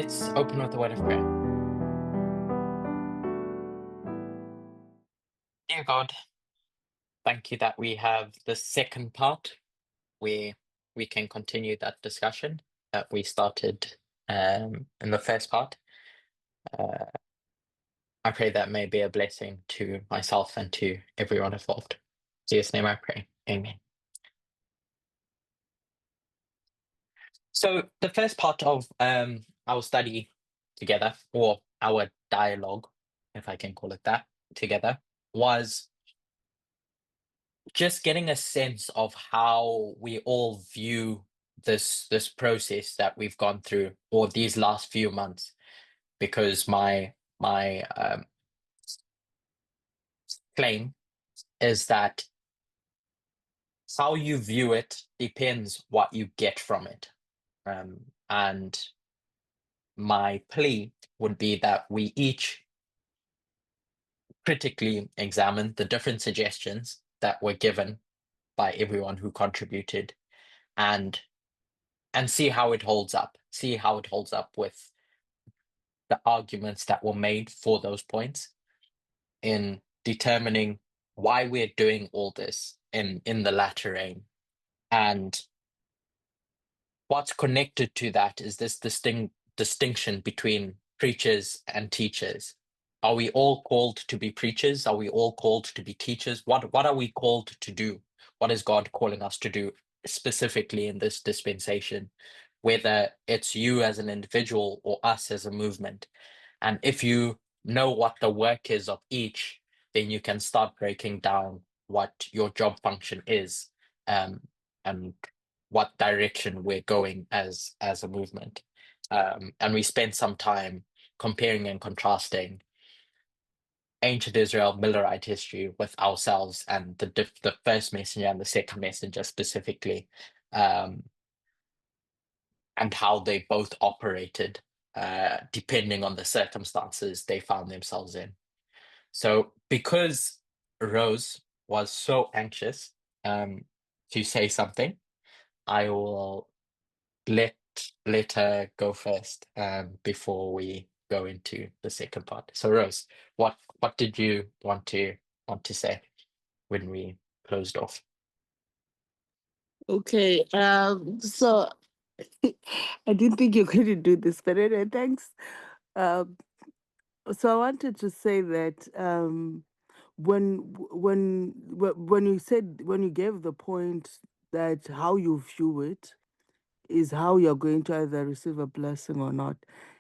let's open with a word of prayer. Dear God, thank you that we have the second part where we can continue that discussion that we started in the first part. Uh, I pray that may be a blessing to myself and to everyone involved. In Jesus' name I pray. Amen. So the first part of our study together, or our dialogue, if I can call it that, together, was just getting a sense of how we all view this process that we've gone through, or these last few months, because my claim is that how you view it depends what you get from it. And my plea would be that we each critically examine the different suggestions that were given by everyone who contributed, and see how it holds up. See how it holds up with the arguments that were made for those points in determining why we're doing all this in the latter aim. And what's connected to that is this distinction between preachers and teachers. Are we all called to be preachers? Are we all called to be teachers? What are we called to do? What is God calling us to do specifically in this dispensation? Whether it's you as an individual or us as a movement. And if you know what the work is of each, then you can start breaking down what your job function is, and what direction we're going as a movement. And we spent some time comparing and contrasting ancient Israel Millerite history with ourselves and the first messenger and the second messenger specifically, um, and how they both operated depending on the circumstances they found themselves in. So, because Rose was so anxious to say something, I will let her go first before we go into the second part. So, Rose, what did you want to say when we closed off? Okay, so I didn't think you're going to do this, but anyway, thanks. Um, so I wanted to say that when you said when you gave the point that how you view it is how you're going to either receive a blessing or not,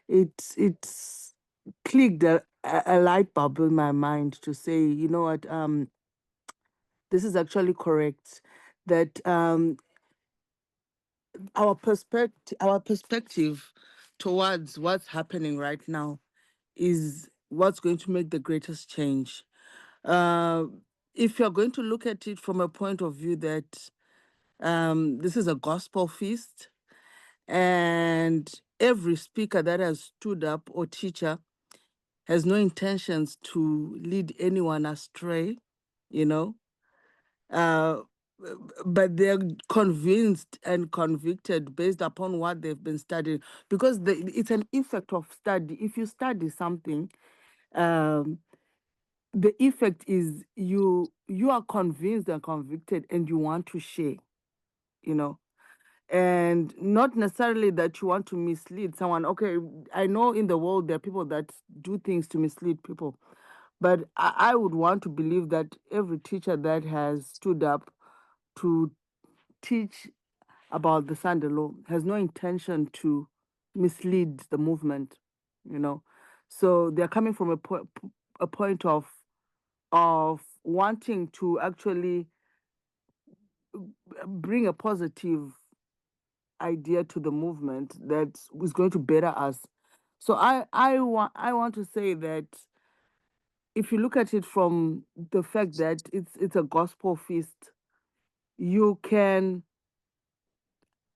it's clicked a light bulb in my mind to say, you know what, this is actually correct. That our perspective towards what's happening right now is what's going to make the greatest change. Uh, if you're going to look at it from a point of view that this is a gospel feast, and every speaker that has stood up or teacher has no intentions to lead anyone astray, you know, uh, but they're convinced and convicted based upon what they've been studying, because it's an effect of study. If you study something, um, the effect is you are convinced and convicted and you want to share, you know, and not necessarily that you want to mislead someone. Okay, I know in the world there are people that do things to mislead people, but I would want to believe that every teacher that has stood up to teach about the Sunday law has no intention to mislead the movement, you know. So they're coming from a point of wanting to actually bring a positive idea to the movement that is going to better us. So I want to say that if you look at it from the fact that it's a gospel feast, you can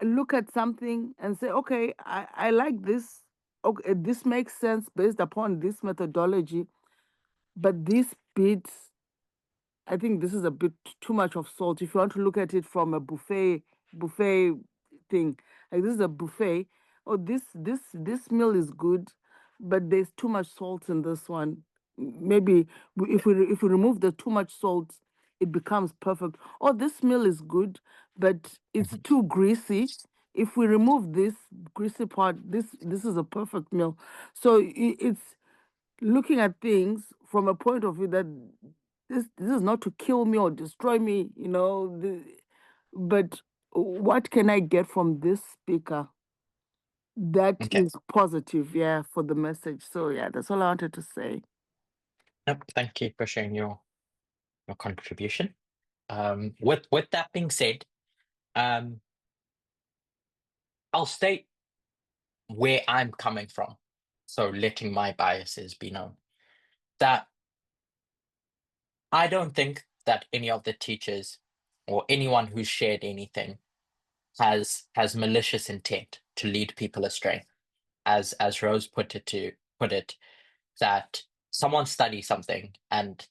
look at something and say, okay, I like this. Okay, this makes sense based upon this methodology, but this bit, I think this is a bit too much of salt. If you want to look at it from a buffet thing, like this is a buffet, oh, this meal is good, but there's too much salt in this one. Maybe if we remove the too much salt, it becomes perfect. Oh, this meal is good, but it's Mhm. too greasy. If we remove this greasy part, this is a perfect meal. So it's looking at things from a point of view that this is not to kill me or destroy me, but what can I get from this speaker that Okay. is positive, yeah, for the message. So yeah, that's all I wanted to say. Yep. Thank you for sharing your contribution. With that being said, um, I'll state where I'm coming from. So letting my biases be known. That I don't think that any of the teachers or anyone who's shared anything has malicious intent to lead people astray. As Rose put it, that someone studies something and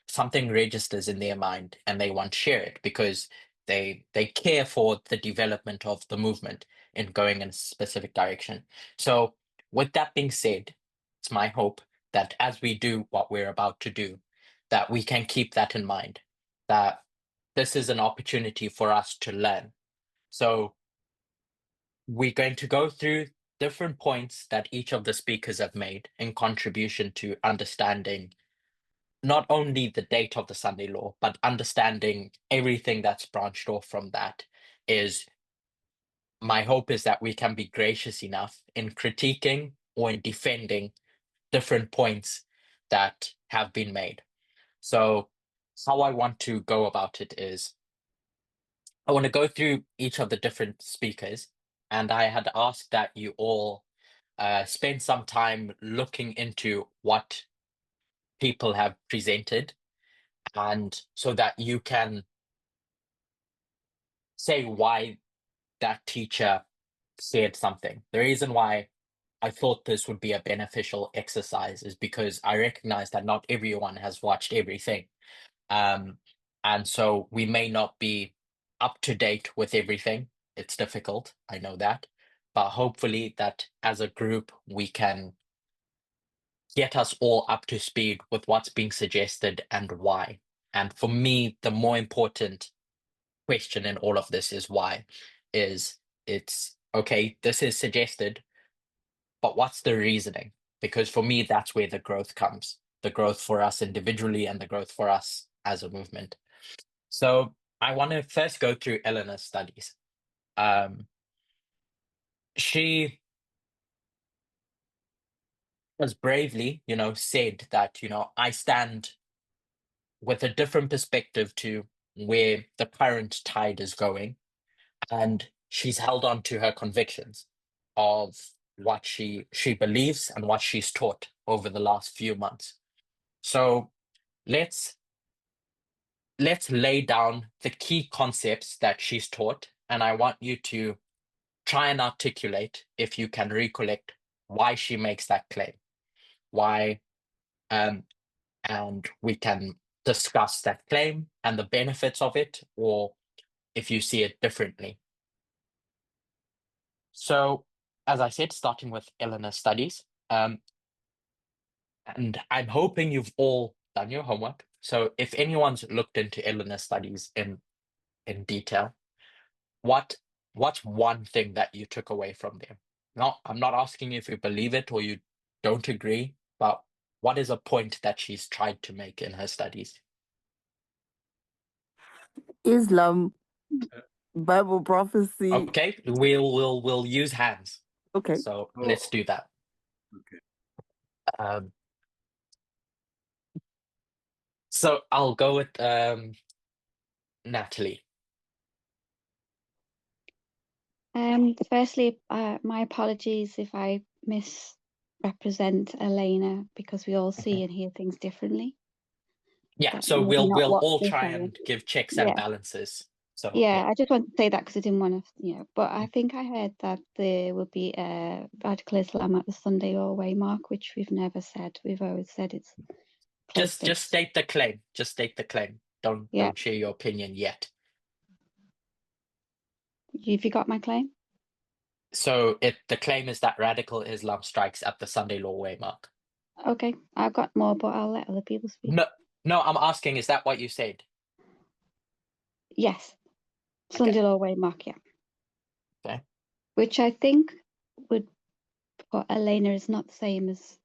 something registers in their mind and they want to share it because they care for the development of the movement in going in a specific direction. So with that being said, it's my hope that as we do what we're about to do, that we can keep that in mind, that this is an opportunity for us to learn. So we're going to go through different points that each of the speakers have made in contribution to understanding not only the date of the Sunday law, but understanding everything that's branched off from that. Is my hope is that we can be gracious enough in critiquing or in defending different points that have been made. So how I want to go about it is I want to go through each of the different speakers, and I had asked that you all spend some time looking into what people have presented, and so that you can say why that teacher said something. The reason why I thought this would be a beneficial exercise is because I recognize that not everyone has watched everything. Um, and so we may not be up to date with everything. It's difficult, I know that. But hopefully, that as a group, we can get us all up to speed with what's being suggested and why. And for me, the more important question in all of this is why. Is it's okay, this is suggested, but what's the reasoning? Because for me, that's where the growth comes, the growth for us individually and the growth for us as a movement. So I want to first go through Eleanor's studies. Um, she has bravely, said that, I stand with a different perspective to where the current tide is going. And she's held on to her convictions of what she believes and what she's taught over the last few months. So let's let's lay down the key concepts that she's taught, and I want you to try and articulate, if you can recollect, why she makes that claim, why, um, and we can discuss that claim and the benefits of it, or if you see it differently. So, as I said, starting with Eleanor's studies, and I'm hoping you've all done your homework. So, if anyone's looked into Eleanor's studies in detail, what what's one thing that you took away from them? Not, I'm not asking if you believe it or you don't agree, but what is a point that she's tried to make in her studies? Islam, Bible prophecy. Okay, we'll use hands. Okay. So Oh, let's do that. okay. Um, so I'll go with Natalie. Firstly, my apologies if I misrepresent Elena because we all see and hear things differently. Yeah, That's so maybe we'll not we'll what all we're try saying. and give checks and Yeah, balances. So yeah. yeah. I just want to say that because I didn't want to, But I think I heard that there would be a Radical Islam at the Sunday Away mark, which we've never said. We've always said it's Just closer. state the claim. Just state the claim. Yeah. Don't share your opinion yet. Have you got my claim? So the claim is that radical Islam strikes at the Sunday law waymark. Okay, I've got more, but I'll let other people speak. No, I'm asking, is that what you said? Yes, Okay. Sunday law waymark, yeah. Okay. Which I think would put Elena is not the same as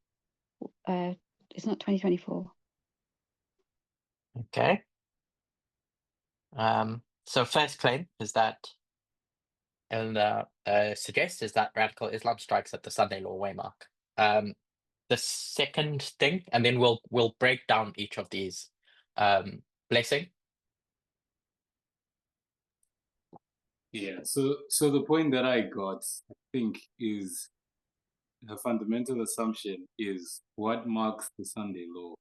it's not 2024. Okay. So first claim is that, and suggests is that radical Islam strikes at the Sunday law waymark. The second thing, and then we'll break down each of these. Blessing. Yeah, so the point that I got, I think, is her fundamental assumption is what marks the Sunday law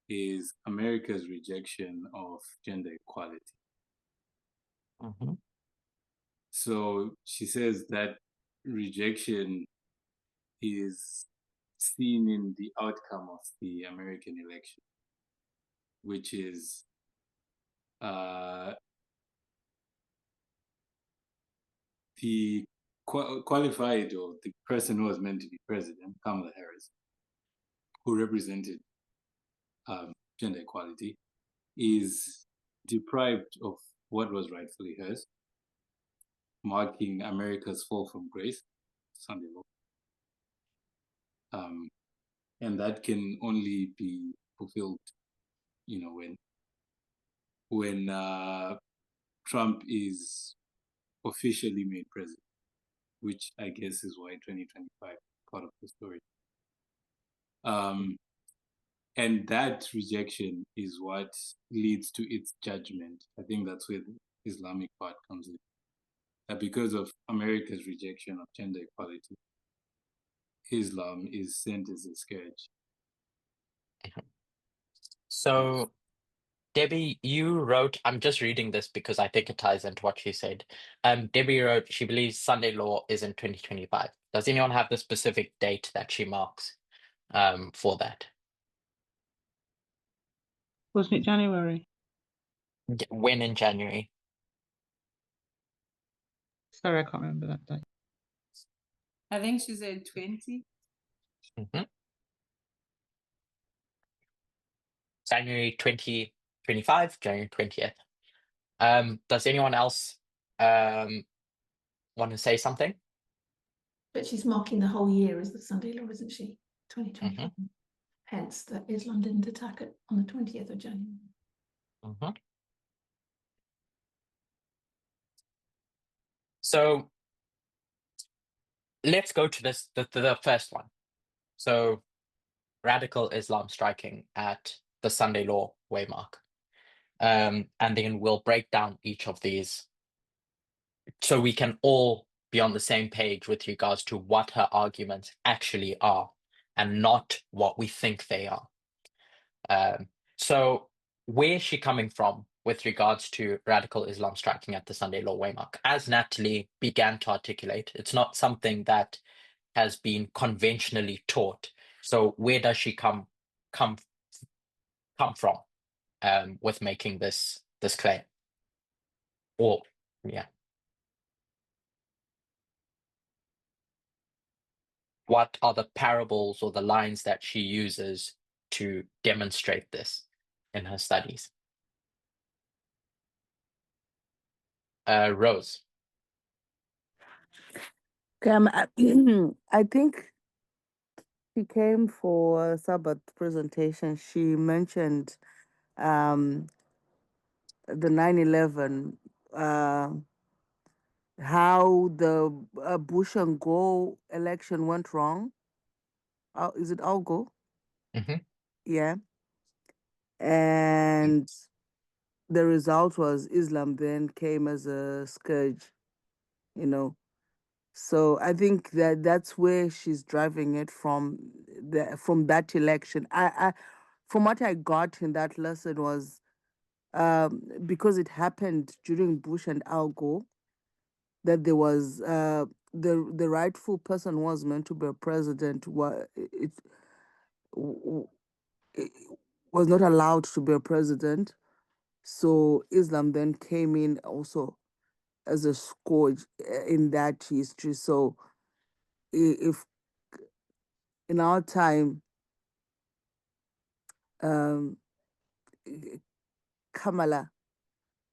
is America's rejection of gender equality. Mm-hmm. So she says that rejection is seen in the outcome of the American election, which is the qualified, or the person who was meant to be president, Kamala Harris, who represented gender equality, is deprived of what was rightfully hers, marking America's fall from grace, Sunday law. And that can only be fulfilled, when Trump is officially made president, which I guess is why 2025 part of the story. And that rejection is what leads to its judgment. I think that's where the Islamic part comes in. That because of America's rejection of gender equality, Islam is sent as a scourge. So, Debbie, you wrote, I'm just reading this because I think it ties into what she said. Debbie wrote, she believes Sunday law is in 2025. Does anyone have the specific date that she marks for that? Wasn't it January? When in January? Sorry, I can't remember that date. I think she said 20. Mm-hmm. January 2025, January 20th. Does anyone else want to say something? But she's marking the whole year as the Sunday law, isn't she? 2025. Mm-hmm. Hence that Islam didn't attack it on the 20th of January. Mm-hmm. So let's go to the first one. So radical Islam striking at the Sunday law waymark. And then we'll break down each of these so we can all be on the same page with regards to what her arguments actually are and not what we think they are. So where's she coming from with regards to radical Islam striking at the Sunday law waymark? As Natalie began to articulate, it's not something that has been conventionally taught. So where does she come from with making this claim? Or yeah. What are the parables or the lines that she uses to demonstrate this in her studies? Rose. I think she came for a Sabbath presentation. She mentioned the 9/11, how the Bush and Gore election went wrong. Is it Al Gore? Mm-hmm. Yeah. And the result was Islam then came as a scourge, So I think that's where she's driving it from that election. I from what I got in that lesson was because it happened during Bush and Al Gore, that there was the rightful person who was meant to be a president it was not allowed to be a president. So Islam then came in also as a scourge in that history. So if in our time, Kamala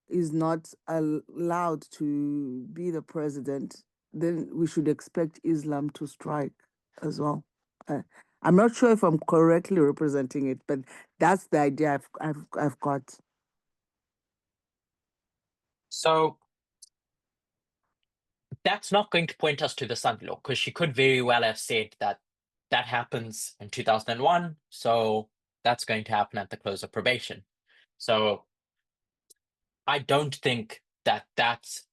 is not allowed to be the president, then we should expect Islam to strike as well. I'm not sure if I'm correctly representing it, but that's the idea I've got. So that's not going to point us to the Sunday law, because she could very well have said that that happens in 2001, so that's going to happen at the close of probation. So I don't think that that's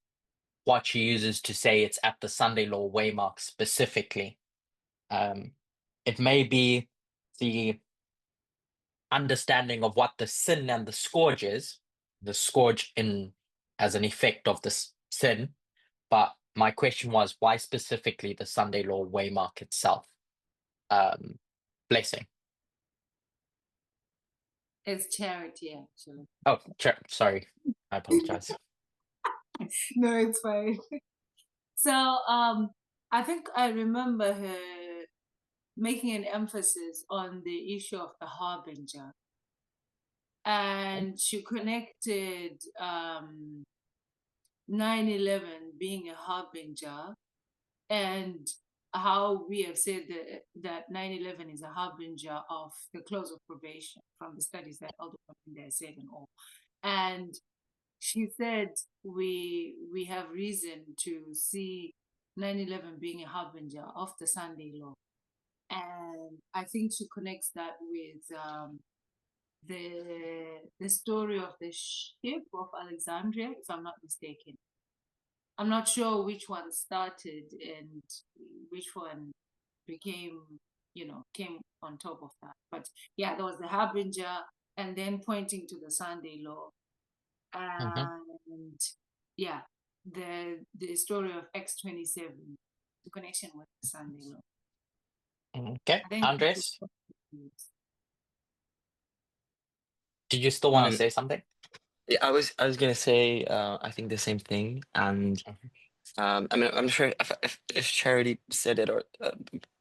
what she uses to say it's at the Sunday law waymark specifically. It may be the understanding of what the sin and the scourge is, the scourge in as an effect of this sin. But my question was, why specifically the Sunday law waymark itself? Blessing. It's charity, actually. Oh, sorry. I apologize. No, it's fine. So I think I remember her making an emphasis on the issue of the harbinger. And she connected 9/11 being a harbinger, and how we have said that 9/11 is a harbinger of the close of probation from the studies that Elder Kapinda has said and all. And she said we have reason to see 9/11 being a harbinger of the Sunday law. And I think she connects that with the story of the ship of Alexandria, if I'm not mistaken. I'm not sure which one started and which one became, came on top of that. But yeah, there was the harbinger, and then pointing to the Sunday law. And yeah, the story of X-27, the connection with the Sunday law. Okay, I think Andres, did you still want to say something? Yeah, I was gonna say I think the same thing, and I mean I'm not sure if Charity said it or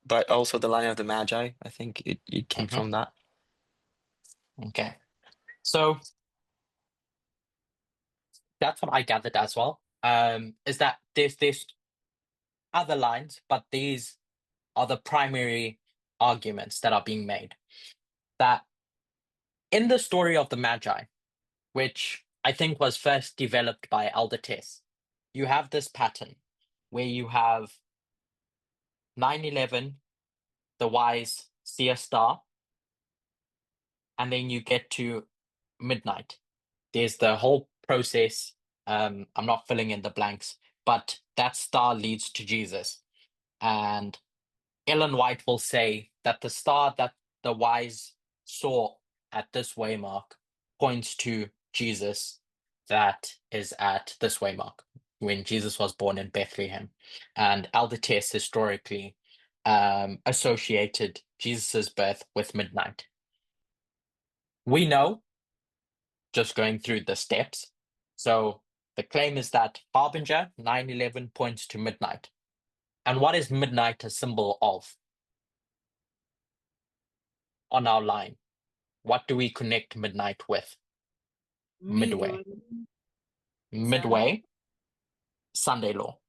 but also the line of the Magi. I think it came from that. Okay, so that's what I gathered as well. Is that there's other lines, but these are the primary arguments that are being made. That in the story of the Magi, which I think was first developed by Elder Tess, you have this pattern where you have 9/11, the wise see a star, and then you get to midnight. There's the whole process. I'm not filling in the blanks, but that star leads to Jesus. And Ellen White will say that the star that the wise saw at this waymark points to Jesus that is at this waymark when Jesus was born in Bethlehem. And Elder Tess historically associated Jesus's birth with midnight. We know, just going through the steps. So the claim is that harbinger 9/11 points to midnight. And what is midnight a symbol of? On our line, what do we connect midnight with? Midway. Midway, Sunday law.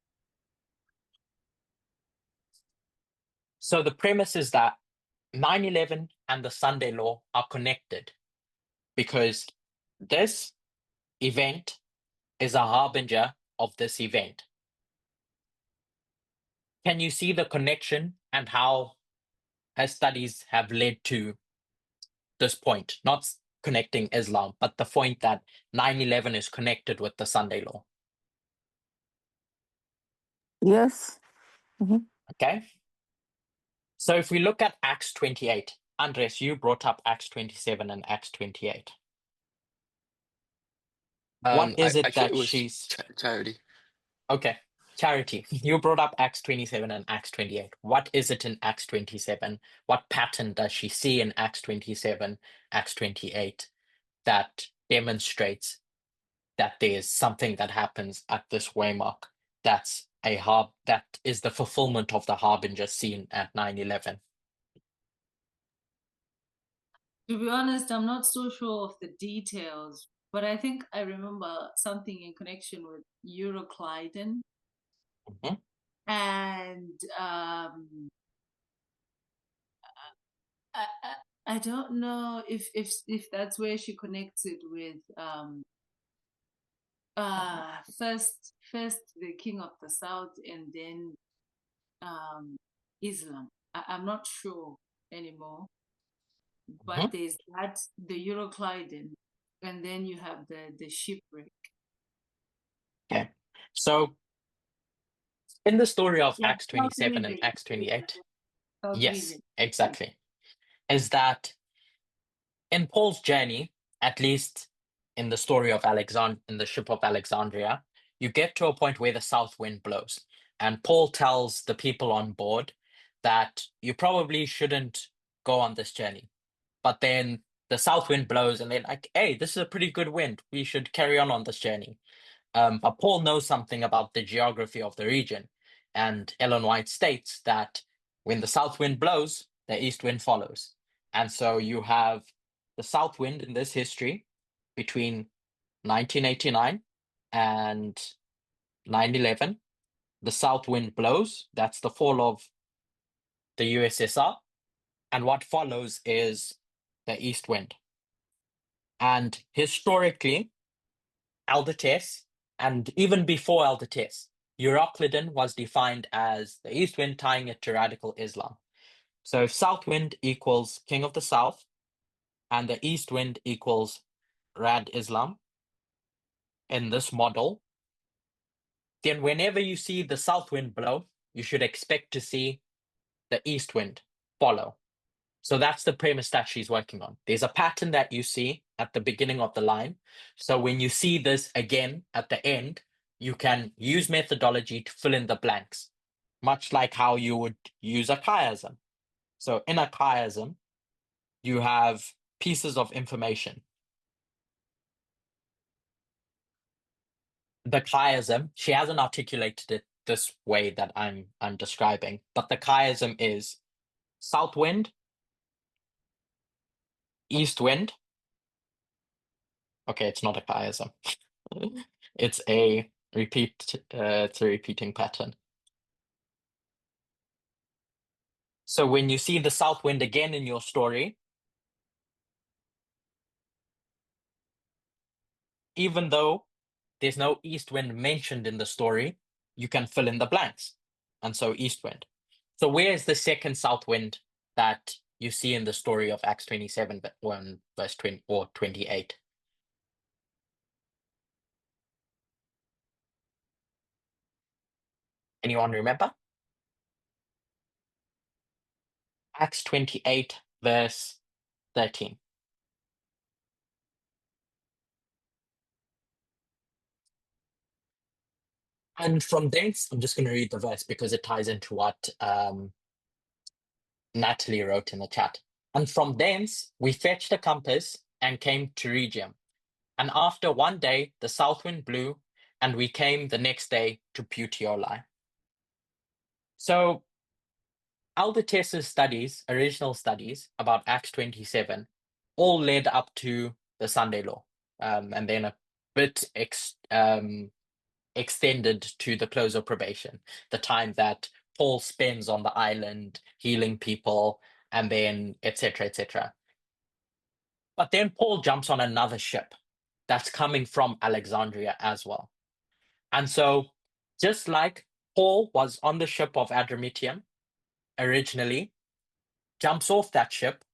So the premise is that 9/11 and the Sunday law are connected because this event is a harbinger of this event. Can you see the connection and how her studies have led to this point? Not connecting Islam, but the point that 9/11 is connected with the Sunday law. Yes. Okay. So if we look at Acts 28, Andres, you brought up Acts 27 and Acts 28. What is it Actually, that it was she's... Charity. Okay, Charity, you brought up Acts 27 and Acts 28. What is it in Acts 27? What pattern does she see in Acts 27, Acts 28 that demonstrates that there's something that happens at this waymark that is the fulfillment of the harbinger seen at 9/11. To be honest, I'm not so sure of the details, but I think I remember something in connection with Euroclydon. Mhm. And I don't know if that's where she connects it with first the king of the south and then Islam. I'm not sure anymore. But there's that, the Euroclydon, and then you have the shipwreck. Okay, so in the story of Yeah, Acts 27 and South Acts 28, yes, region. exactly, is that in Paul's journey, at least in the story of in the ship of Alexandria, you get to a point where the south wind blows. And Paul tells the people on board that you probably shouldn't go on this journey. But then the south wind blows and they're like, hey, this is a pretty good wind. We should carry on this journey. But Paul knows something about the geography of the region. And Ellen White states that when the south wind blows, the east wind follows. And so you have the south wind in this history between 1989 and 9/11. The south wind blows. That's the fall of the USSR. And what follows is the east wind. And historically, Aldotes, and even before Aldotes, Euroclydon was defined as the east wind tying it to radical Islam. So if south wind equals king of the south and the east wind equals Rad Islam in this model, then whenever you see the south wind blow, you should expect to see the east wind follow. So that's the premise that she's working on. There's a pattern that you see at the beginning of the line. So when you see this again at the end, you can use methodology to fill in the blanks, much like how you would use a chiasm. So in a chiasm, you have pieces of information. The chiasm, she hasn't articulated it this way that I'm describing, but the chiasm is south wind, east wind. Okay, it's not a chiasm. It's a repeating pattern. So when you see the south wind again in your story, even though there's no east wind mentioned in the story, you can fill in the blanks. And so east wind. So where is the second south wind that you see in the story of Acts 27, verse 20 or 28? Anyone remember? Acts 28, verse 13. And from thence, I'm just going to read the verse because it ties into what Natalie wrote in the chat. And from thence we fetched a compass and came to Rhegium. And after one day the south wind blew, and we came the next day to Puteoli. So Aldotes's studies, original studies about Acts 27, all led up to the Sunday Law, and then a bit extended to the close of probation, the time that Paul spends on the island healing people, and then etc. etc. But then Paul jumps on another ship that's coming from Alexandria as well. And so just like Paul was on the ship of Adramyttium originally, jumps off that ship,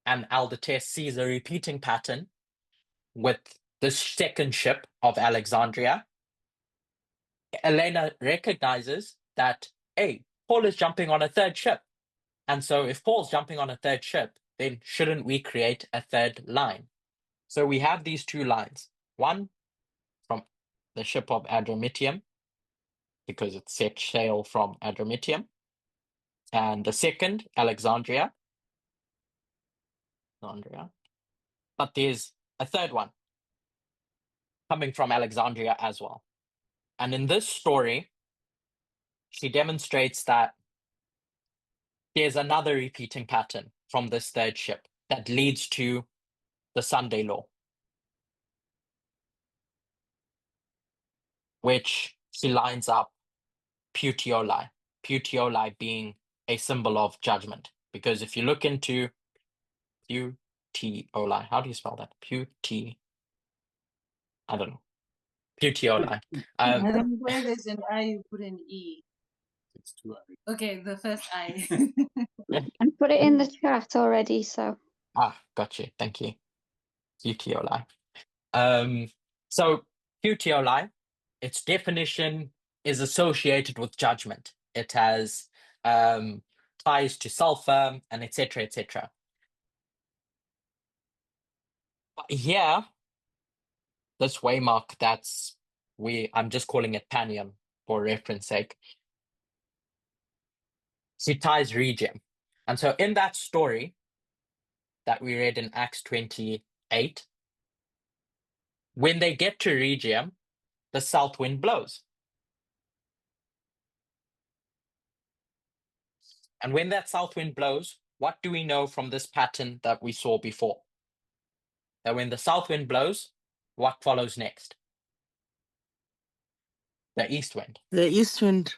and Aldotes sees a repeating pattern with the second ship of Alexandria. Elena recognizes that, hey, Paul is jumping on a third ship. And so if Paul's jumping on a third ship, then shouldn't we create a third line? So we have these two lines. One from the ship of Adramyttium, because it set sail from Adramyttium. And the second, Alexandria. But there's a third one. coming from Alexandria as well. And in this story, she demonstrates that there's another repeating pattern from this third ship that leads to the Sunday law, which she lines up Puteoli, Puteoli being a symbol of judgment. Because if you look into Puteoli, how do you spell that? I don't know. Puteoli. And where there's an I, you put an E. It's too early. Okay, the first I. And put it in the chat already, so. Got you. Thank you. Puteoli. So Puteoli, its definition is associated with judgment. It has ties to sulfur and etc. etc. But here, this waymark I'm just calling it Panion for reference sake. She ties Regium. And so in that story that we read in Acts 28, when they get to Regium, the south wind blows. And when that south wind blows, what do we know from this pattern that we saw before? That when the south wind blows, what follows next? The east wind. The east wind.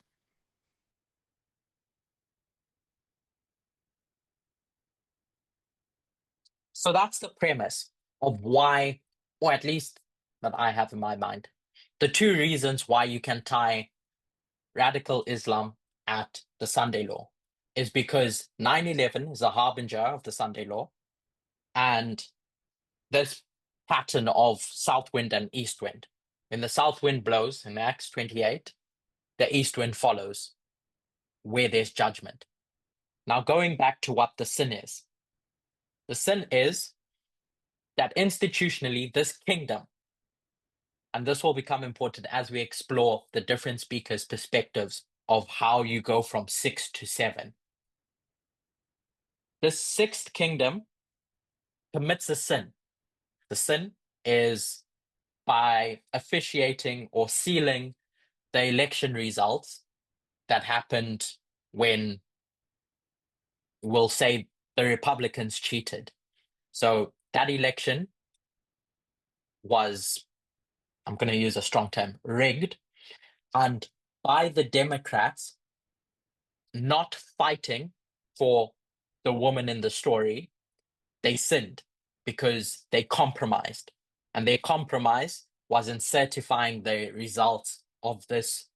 So that's the premise of why, or at least that I have in my mind, the two reasons why you can tie radical Islam at the Sunday law is because 9/11 is a harbinger of the Sunday law, and this pattern of south wind and east wind. When the south wind blows in Acts 28, the east wind follows where there's judgment. Now, going back to what the sin is. The sin is that institutionally this kingdom, and this will become important as we explore the different speakers' perspectives of how you go from 6 to 7. This sixth kingdom commits a sin. The sin is by officiating or sealing the election results that happened when, we'll say, the Republicans cheated. So that election was, I'm going to use a strong term, rigged, and by the Democrats not fighting for the woman in the story, they sinned because they compromised. And their compromise was in certifying the results of this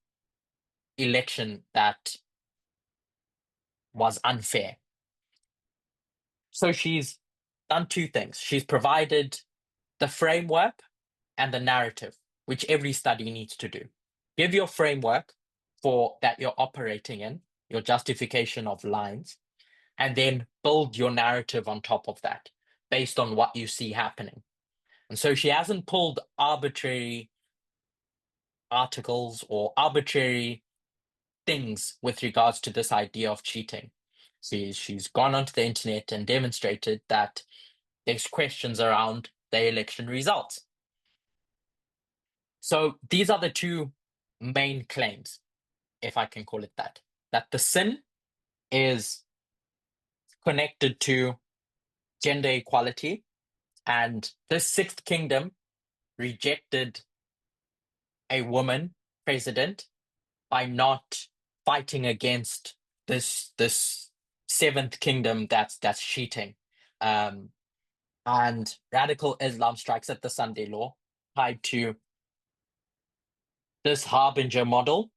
election that was unfair. So she's done two things. She's provided the framework and the narrative, which every study needs to do. Give your framework for that you're operating in, your justification of lines, and then build your narrative on top of that based on what you see happening. And so she hasn't pulled arbitrary articles or arbitrary things with regards to this idea of cheating. She's gone onto the internet and demonstrated that there's questions around the election results. So these are the two main claims, if I can call it that the sin is connected to gender equality, and this sixth kingdom rejected a woman president by not fighting against this seventh kingdom that's cheating. And radical Islam strikes at the Sunday law tied to this harbinger model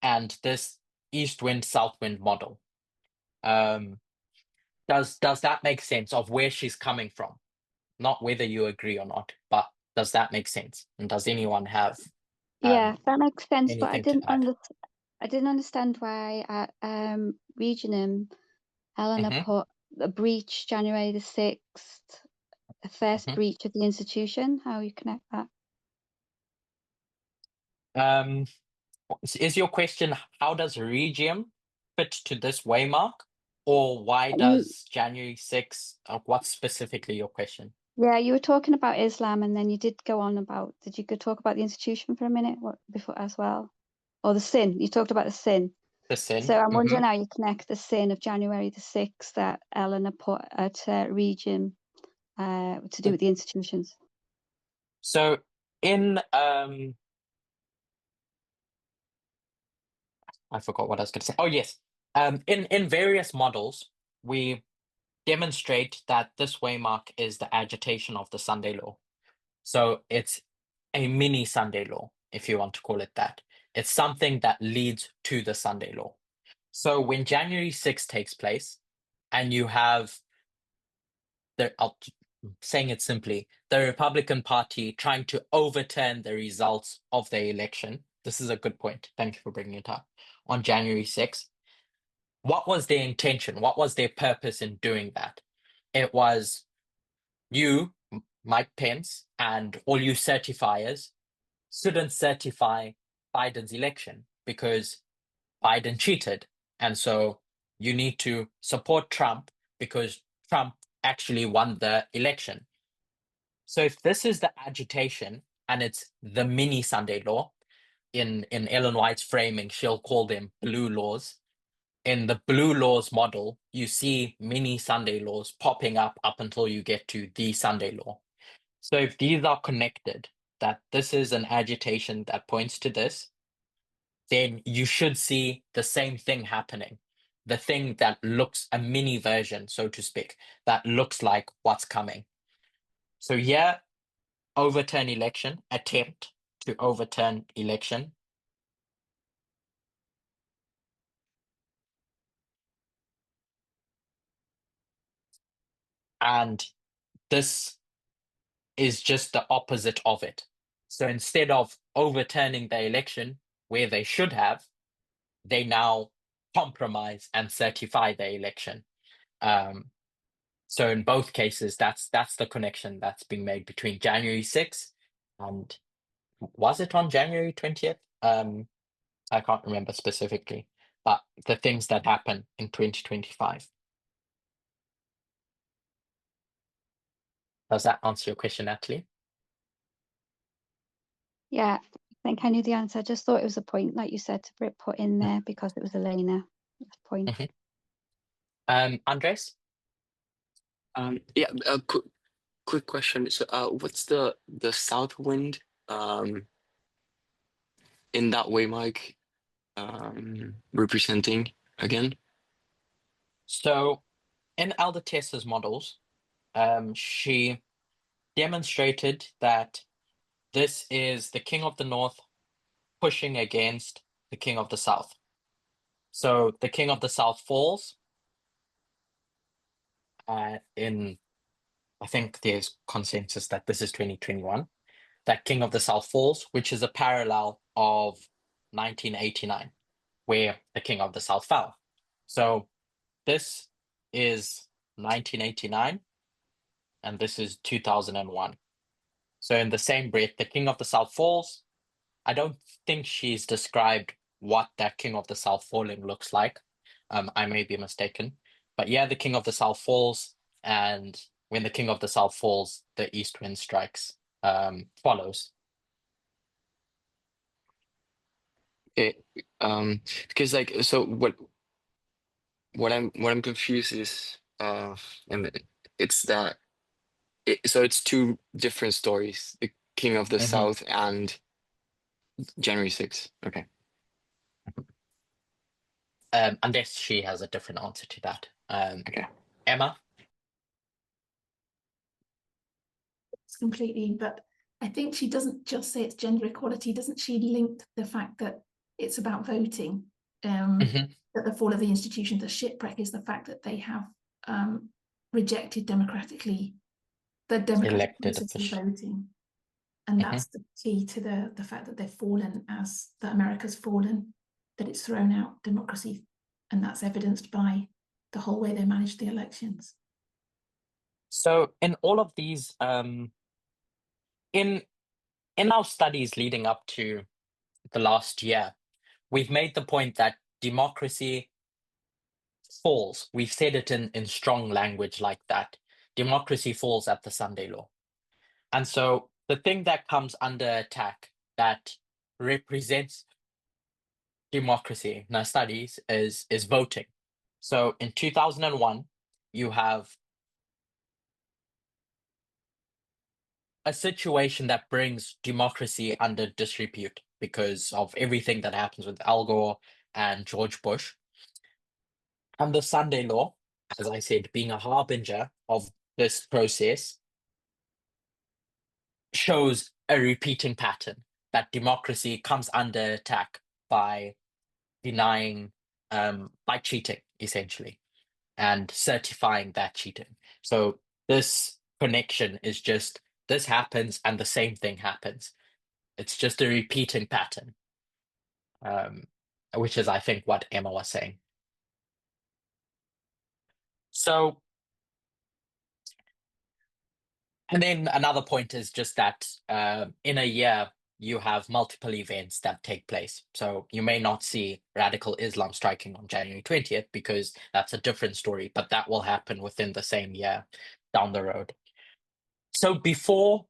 and this east wind south wind model. Does that make sense of where she's coming from? Not whether you agree or not, but does that make sense? And does anyone have Yeah, that makes sense, but I anything to didn't add? I didn't understand why at Regium Eleanor Mhm. put a breach January the 6th, the first Mhm. breach of the institution. How you connect that? Is your question, how does Regium fit to this waymark? Or why Mm, does January 6th, what specifically your question? Yeah, you were talking about Islam, and then you did go on about. Did you go talk about the institution for a minute before as well, or the sin? You talked about the sin. The sin. So I'm wondering how you connect the sin of January the 6th that Eleanor put at Regent to do with the institutions. So in I forgot what I was going to say. Oh yes, in various models we demonstrate that this waymark is the agitation of the Sunday law. So it's a mini Sunday law, if you want to call it that. It's something that leads to the Sunday law. So when January 6th takes place, and you have saying it simply, the Republican Party trying to overturn the results of the election. This is a good point. Thank you for bringing it up. On January 6th, what was their intention? What was their purpose in doing that? It was you, Mike Pence, and all you certifiers shouldn't certify Biden's election because Biden cheated. And so you need to support Trump because Trump actually won the election. So if this is the agitation and it's the mini Sunday law, in Ellen White's framing, she'll call them blue laws. In the blue laws model, you see mini Sunday laws popping up until you get to the Sunday law. So if these are connected, that this is an agitation that points to this, then you should see the same thing happening. The thing that looks a mini version, so to speak, that looks like what's coming. So here, overturn election, attempt to overturn election. And this is just the opposite of it. So instead of overturning the election where they should have, they now compromise and certify the election. So in both cases, that's the connection that's being made between January 6th and was it on January 20th? I can't remember specifically, but the things that happen in 2025. Does that answer your question, Natalie? Yeah, I think I knew the answer. I just thought it was a point, like you said, to put in there because it was Elena. Point. Andres? Yeah, a quick question. So, what's the south wind in that way, Mike, representing again? So in Alder Tessa's models, she demonstrated that this is the King of the North pushing against the King of the South. So the King of the South falls I think there's consensus that this is 2021, that King of the South falls, which is a parallel of 1989, where the King of the South fell. So this is 1989, and this is 2001. So in the same breath, the King of the South falls. I don't think she's described what that King of the South falling looks like. I may be mistaken. But yeah, the King of the South falls, and when the King of the South falls, the east wind strikes follows. Okay, because like so what I'm confused is and it's that so it's two different stories, the King of the South and January 6th. Okay. Unless she has a different answer to that. Okay. Emma? It's completely, but I think she doesn't just say it's gender equality, doesn't she link the fact that it's about voting, that the fall of the institution, the shipwreck is the fact that they have rejected democratically the democratic process of voting. And that's the key to the fact that they've fallen, as that America's fallen, that it's thrown out democracy. And that's evidenced by the whole way they managed the elections. So in all of these, in our studies leading up to the last year, we've made the point that democracy falls. We've said it in strong language like that. Democracy falls at the Sunday law. And so the thing that comes under attack that represents democracy in our studies is voting. So in 2001, you have a situation that brings democracy under disrepute because of everything that happens with Al Gore and George Bush. And the Sunday Law, as I said, being a harbinger of this process, shows a repeating pattern that democracy comes under attack by denying, by cheating, essentially, and certifying that cheating. So this connection is just, this happens and the same thing happens. It's just a repeating pattern, which is, I think, what Emma was saying. So, and then another point is just that in a year, you have multiple events that take place. So you may not see radical Islam striking on January 20th because that's a different story, but that will happen within the same year down the road. So before,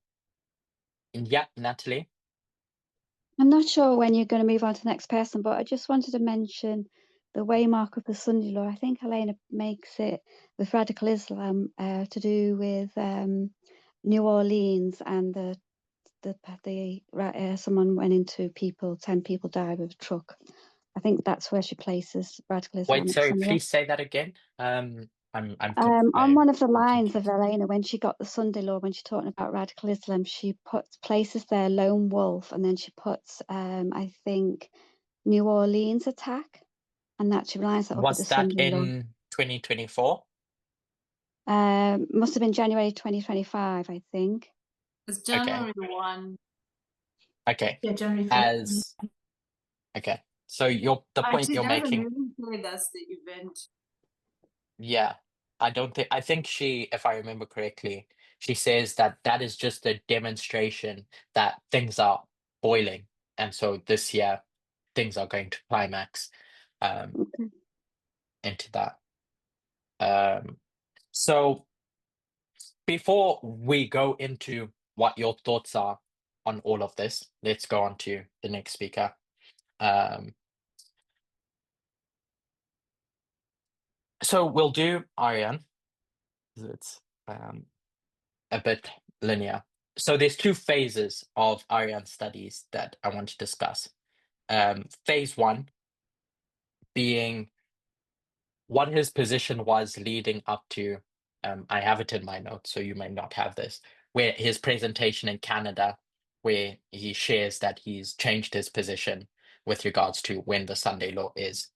yeah, Natalie? I'm not sure when you're going to move on to the next person, but I just wanted to mention the waymark of the Sunday Law. I think Helena makes it with radical Islam to do with New Orleans and someone went into 10 people died with a truck. I think that's where she places radical Islam. Wait, sorry, please say that again. I'm on one of the lines of Helena, when she got the Sunday Law, when she's talking about radical Islam, she places their lone wolf, and then she puts, I think, New Orleans attack, and that she lines that up with the Was that Sunday Law. in 2024? Must have been January 2025, I think. It's January 1. Okay. Yeah, January 5th. Okay. So the point you're making. Even say that's the event. Yeah, I think she, if I remember correctly, she says that is just a demonstration that things are boiling, and so this year things are going to climax into that. So before we go into what your thoughts are on all of this, let's go on to the next speaker. So we'll do Ariane. It's a bit linear. So there's two phases of Ariane studies that I want to discuss. Phase one being what his position was leading up to, I have it in my notes, so you may not have this, where his presentation in Canada, where he shares that he's changed his position with regards to when the Sunday Law is.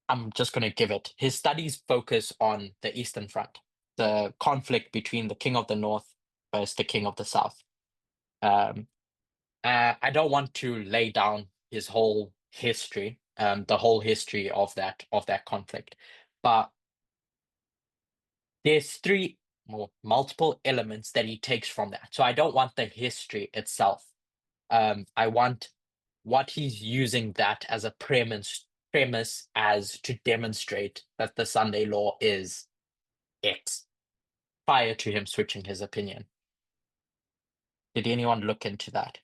I'm just going to give it. His studies focus on the Eastern Front, the conflict between the King of the North versus the King of the South. I don't want to lay down his whole history, the whole history of that conflict, but there's multiple elements that he takes from that. So I don't want the history itself. I want what he's using that as a premise as to demonstrate that the Sunday Law is X prior to him switching his opinion. Did anyone look into that?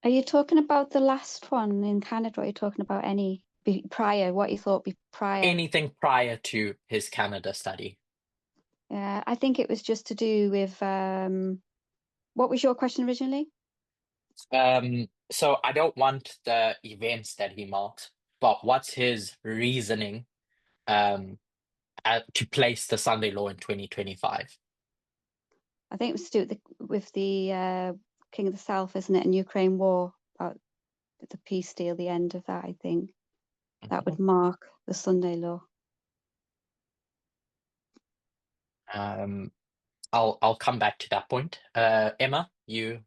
Are you talking about the last one in Canada, or are you talking about any prior, what you thought prior? Anything prior to his Canada study? Yeah, I think it was just to do with, what was your question originally? So I don't want the events that he marked, but what's his reasoning to place the Sunday Law in 2025? I think it was to do with the King of the South, isn't it, and Ukraine war, about the peace deal, the end of that, I think. That would mark the Sunday Law. I'll come back to that point. Emma, you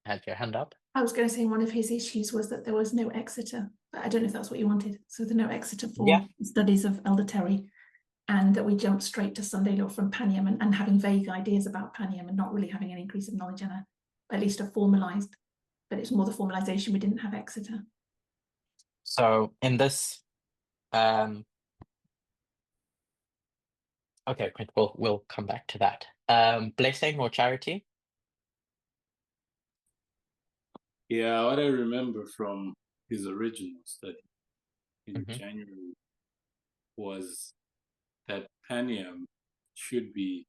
had your hand up. I was going to say one of his issues was that there was no Exeter, but I don't know if that's what you wanted. So the no Exeter for studies of Elder Terry, and that we jumped straight to Sunday Law from Panium and having vague ideas about Panium and not really having any increase of knowledge and at least a formalized, but it's more the formalization. We didn't have Exeter. So in this, Okay, great. We'll come back to that. Blessing or Charity? Yeah, what I remember from his original study in Mhm. January was that Paniam should be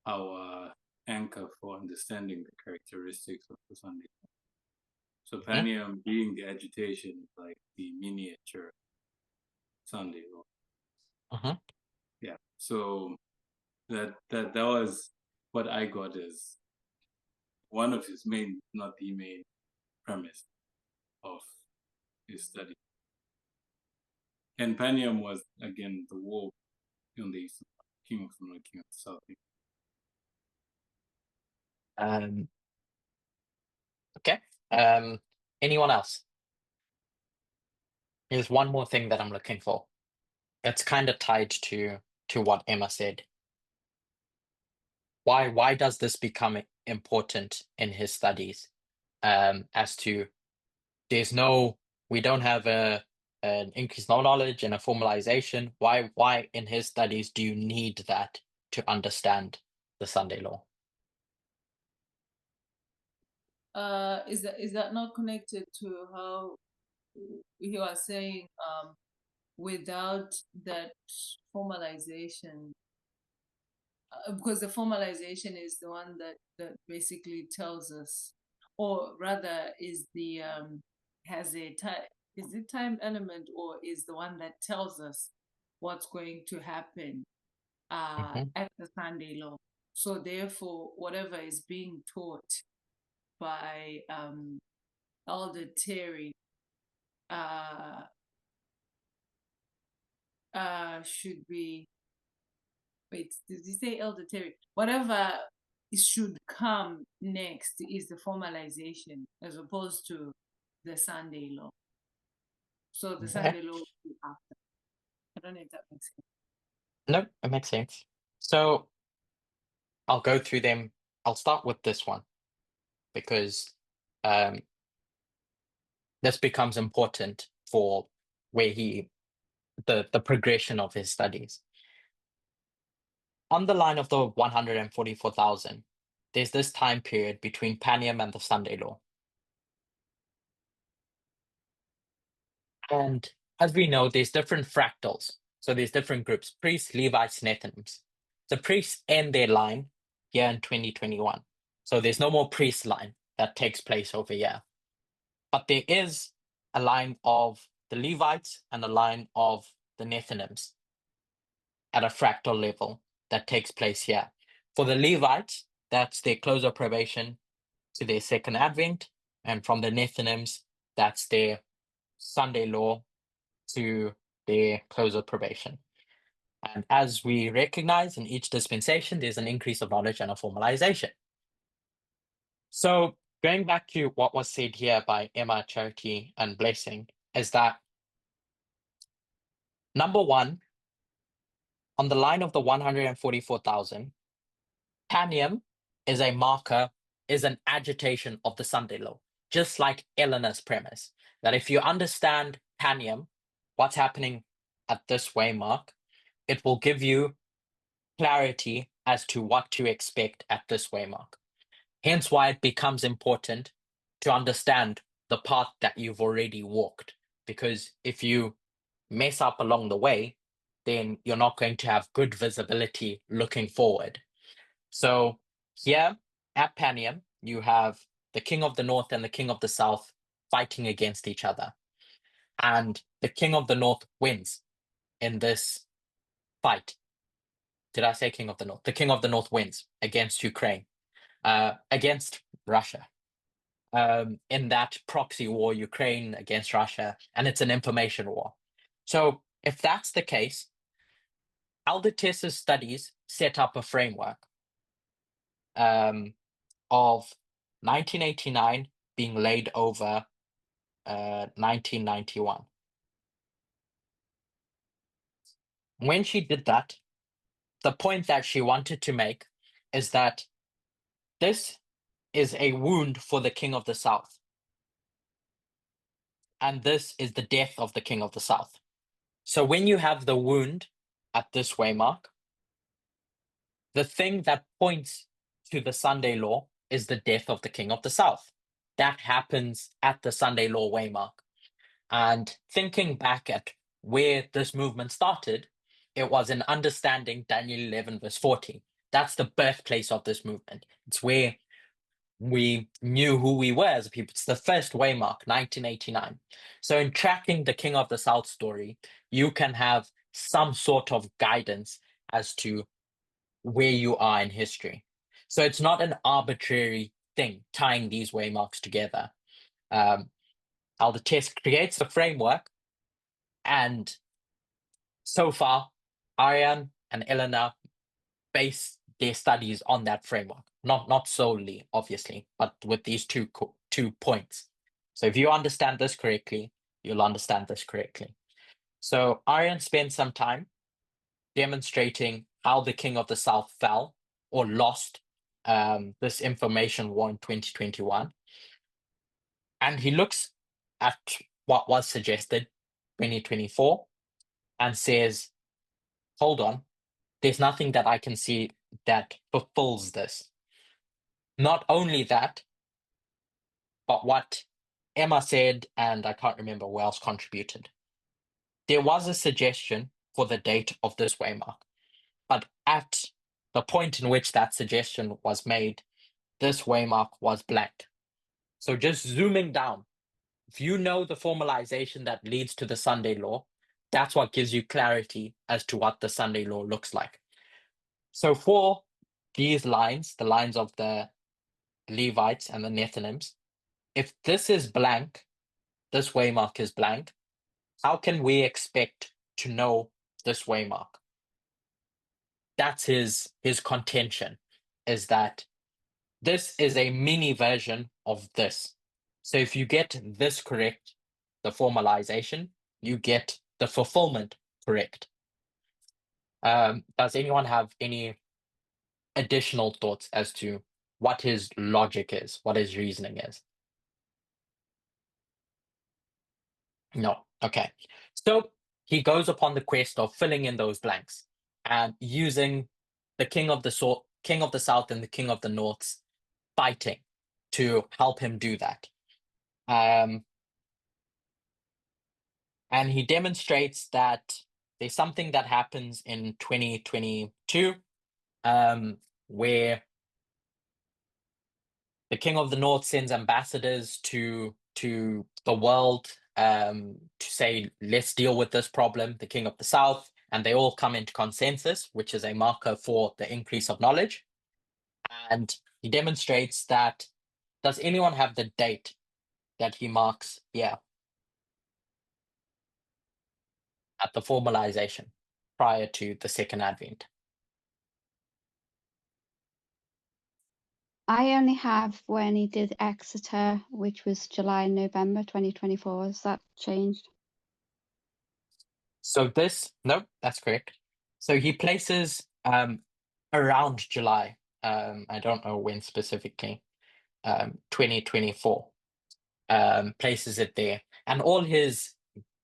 our anchor for understanding the characteristics of the Sunday law. So Paniam being the agitation, like the miniature Sunday law. Uh-huh. Yeah. So that was what I got as one of his main, not the main premise of his study. And Paniam was again the war on the eastern king of the north, king of the south. Okay. Anyone else? Here's one more thing that I'm looking for. It's kind of tied to what Emma said. Why does this become important in his studies? As to we don't have an increased knowledge and a formalization. Why in his studies do you need that to understand the Sunday law? Is that not connected to how you are saying without that formalization, because the formalization is the one that basically tells us, or rather is the has a time, is it time element, or is the one that tells us what's going to happen at the Sunday law. So therefore, whatever is being taught by Elder Terry should be, wait, did you say Elder Terry? Whatever should come next is the formalization as opposed to the Sunday law. So the Sunday law will be after. I don't know if that makes sense. No, it makes sense. So I'll go through them. I'll start with this one because this becomes important for where the progression of his studies. On the line of the 144,000, there's this time period between Paniam and the Sunday law. And as we know, there's different fractals. So there's different groups: priests, Levites, Nethinims. The priests end their line here in 2021. So there's no more priest line that takes place over here. But there is a line of the Levites and a line of the Nethinims at a fractal level that takes place here. For the Levites, that's their close of probation to their second advent. And from the Nethinims, that's their Sunday law to their close of probation. And as we recognize in each dispensation, there's an increase of knowledge and a formalization. So going back to what was said here by Emma, Charity, and Blessing, is that number one, on the line of the 144,000, Paniam is a marker, is an agitation of the Sunday law, just like Eleanor's premise, that if you understand Paniam, what's happening at this waymark, it will give you clarity as to what to expect at this waymark. Hence why it becomes important to understand the path that you've already walked, because if you mess up along the way, then you're not going to have good visibility looking forward. So here at Paniam, you have the king of the north and the king of the south fighting against each other. And the king of the north wins in this fight. Did I say king of the north? The king of the north wins against Ukraine, against Russia. In that proxy war, Ukraine against Russia, and it's an information war. So if that's the case, Elder Tess's studies set up a framework of 1989 being laid over 1991. When she did that, the point that she wanted to make is that this is a wound for the king of the south. And this is the death of the king of the south. So when you have the wound at this waymark, the thing that points to the Sunday Law is the death of the King of the South. That happens at the Sunday Law waymark. And thinking back at where this movement started, it was in understanding Daniel 11, verse 14. That's the birthplace of this movement. It's where we knew who we were as a people. It's the first waymark, 1989. So in tracking the King of the South story, you can have some sort of guidance as to where you are in history. So it's not an arbitrary thing tying these waymarks together. Alder Test creates the framework, and so far, Ariane and Eleanor base their studies on that framework. Not solely, obviously, but with these two points. So if you understand this correctly, you'll understand this correctly. So Ariane spent some time demonstrating how the King of the South fell or lost this information war in 2021. And he looks at what was suggested 2024 and says, hold on, there's nothing that I can see that fulfills this. Not only that, but what Emma said, and I can't remember who else contributed. There was a suggestion for the date of this waymark, but at the point in which that suggestion was made, this waymark was blank. So just zooming down, if you know the formalization that leads to the Sunday Law, that's what gives you clarity as to what the Sunday Law looks like. So for these lines, the lines of the Levites and the Nethinims, if this is blank, this waymark is blank, how can we expect to know this waymark? That's his contention, is that this is a mini version of this. So if you get this correct, the formalization, you get the fulfillment correct. Does anyone have any additional thoughts as to what his logic is, what his reasoning is? No. Okay. So he goes upon the quest of filling in those blanks and using the King of the South and the King of the North's fighting to help him do that. And he demonstrates that there's something that happens in 2022 where the King of the North sends ambassadors to the world to say, let's deal with this problem, the King of the South, and they all come into consensus, which is a marker for the increase of knowledge. And he demonstrates that, does anyone have the date that he marks here at the formalization prior to the second advent? I only have when he did Exeter, which was July and November 2024. Has that changed? So no, that's correct. So he places around July, I don't know when specifically, 2024, places it there. And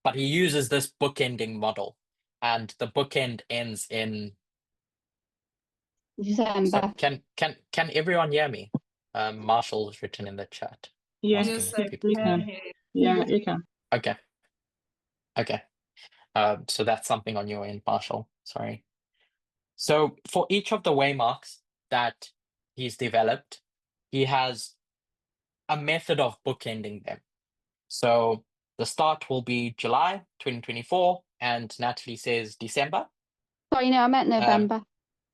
but he uses this bookending model, and the bookend ends in December. So can everyone hear me? Marshall has written in the chat. Yes, asking yes, people. you can. Yeah, you can. Okay. So that's something on your end, Marshall. Sorry. So for each of the waymarks that he's developed, he has a method of bookending them. So the start will be July 2024, and Natalie says December. Sorry, no, I meant November.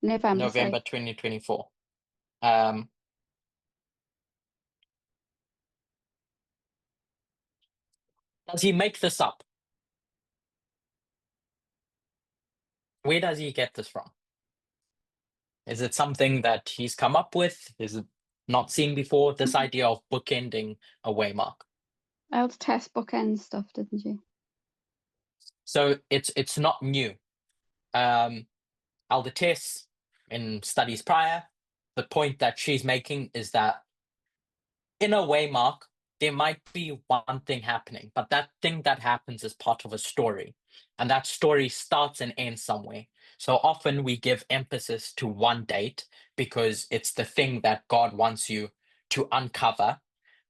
November 2024. Does he make this up? Where does he get this from? Is it something that he's come up with? Is it not seen before? This idea of bookending a waymark. Alder Test bookend stuff, didn't you? So it's not new. Alder Test, in studies prior, the point that she's making is that in a waymark, there might be one thing happening, but that thing that happens is part of a story. And that story starts and ends somewhere. So often we give emphasis to one date because it's the thing that God wants you to uncover,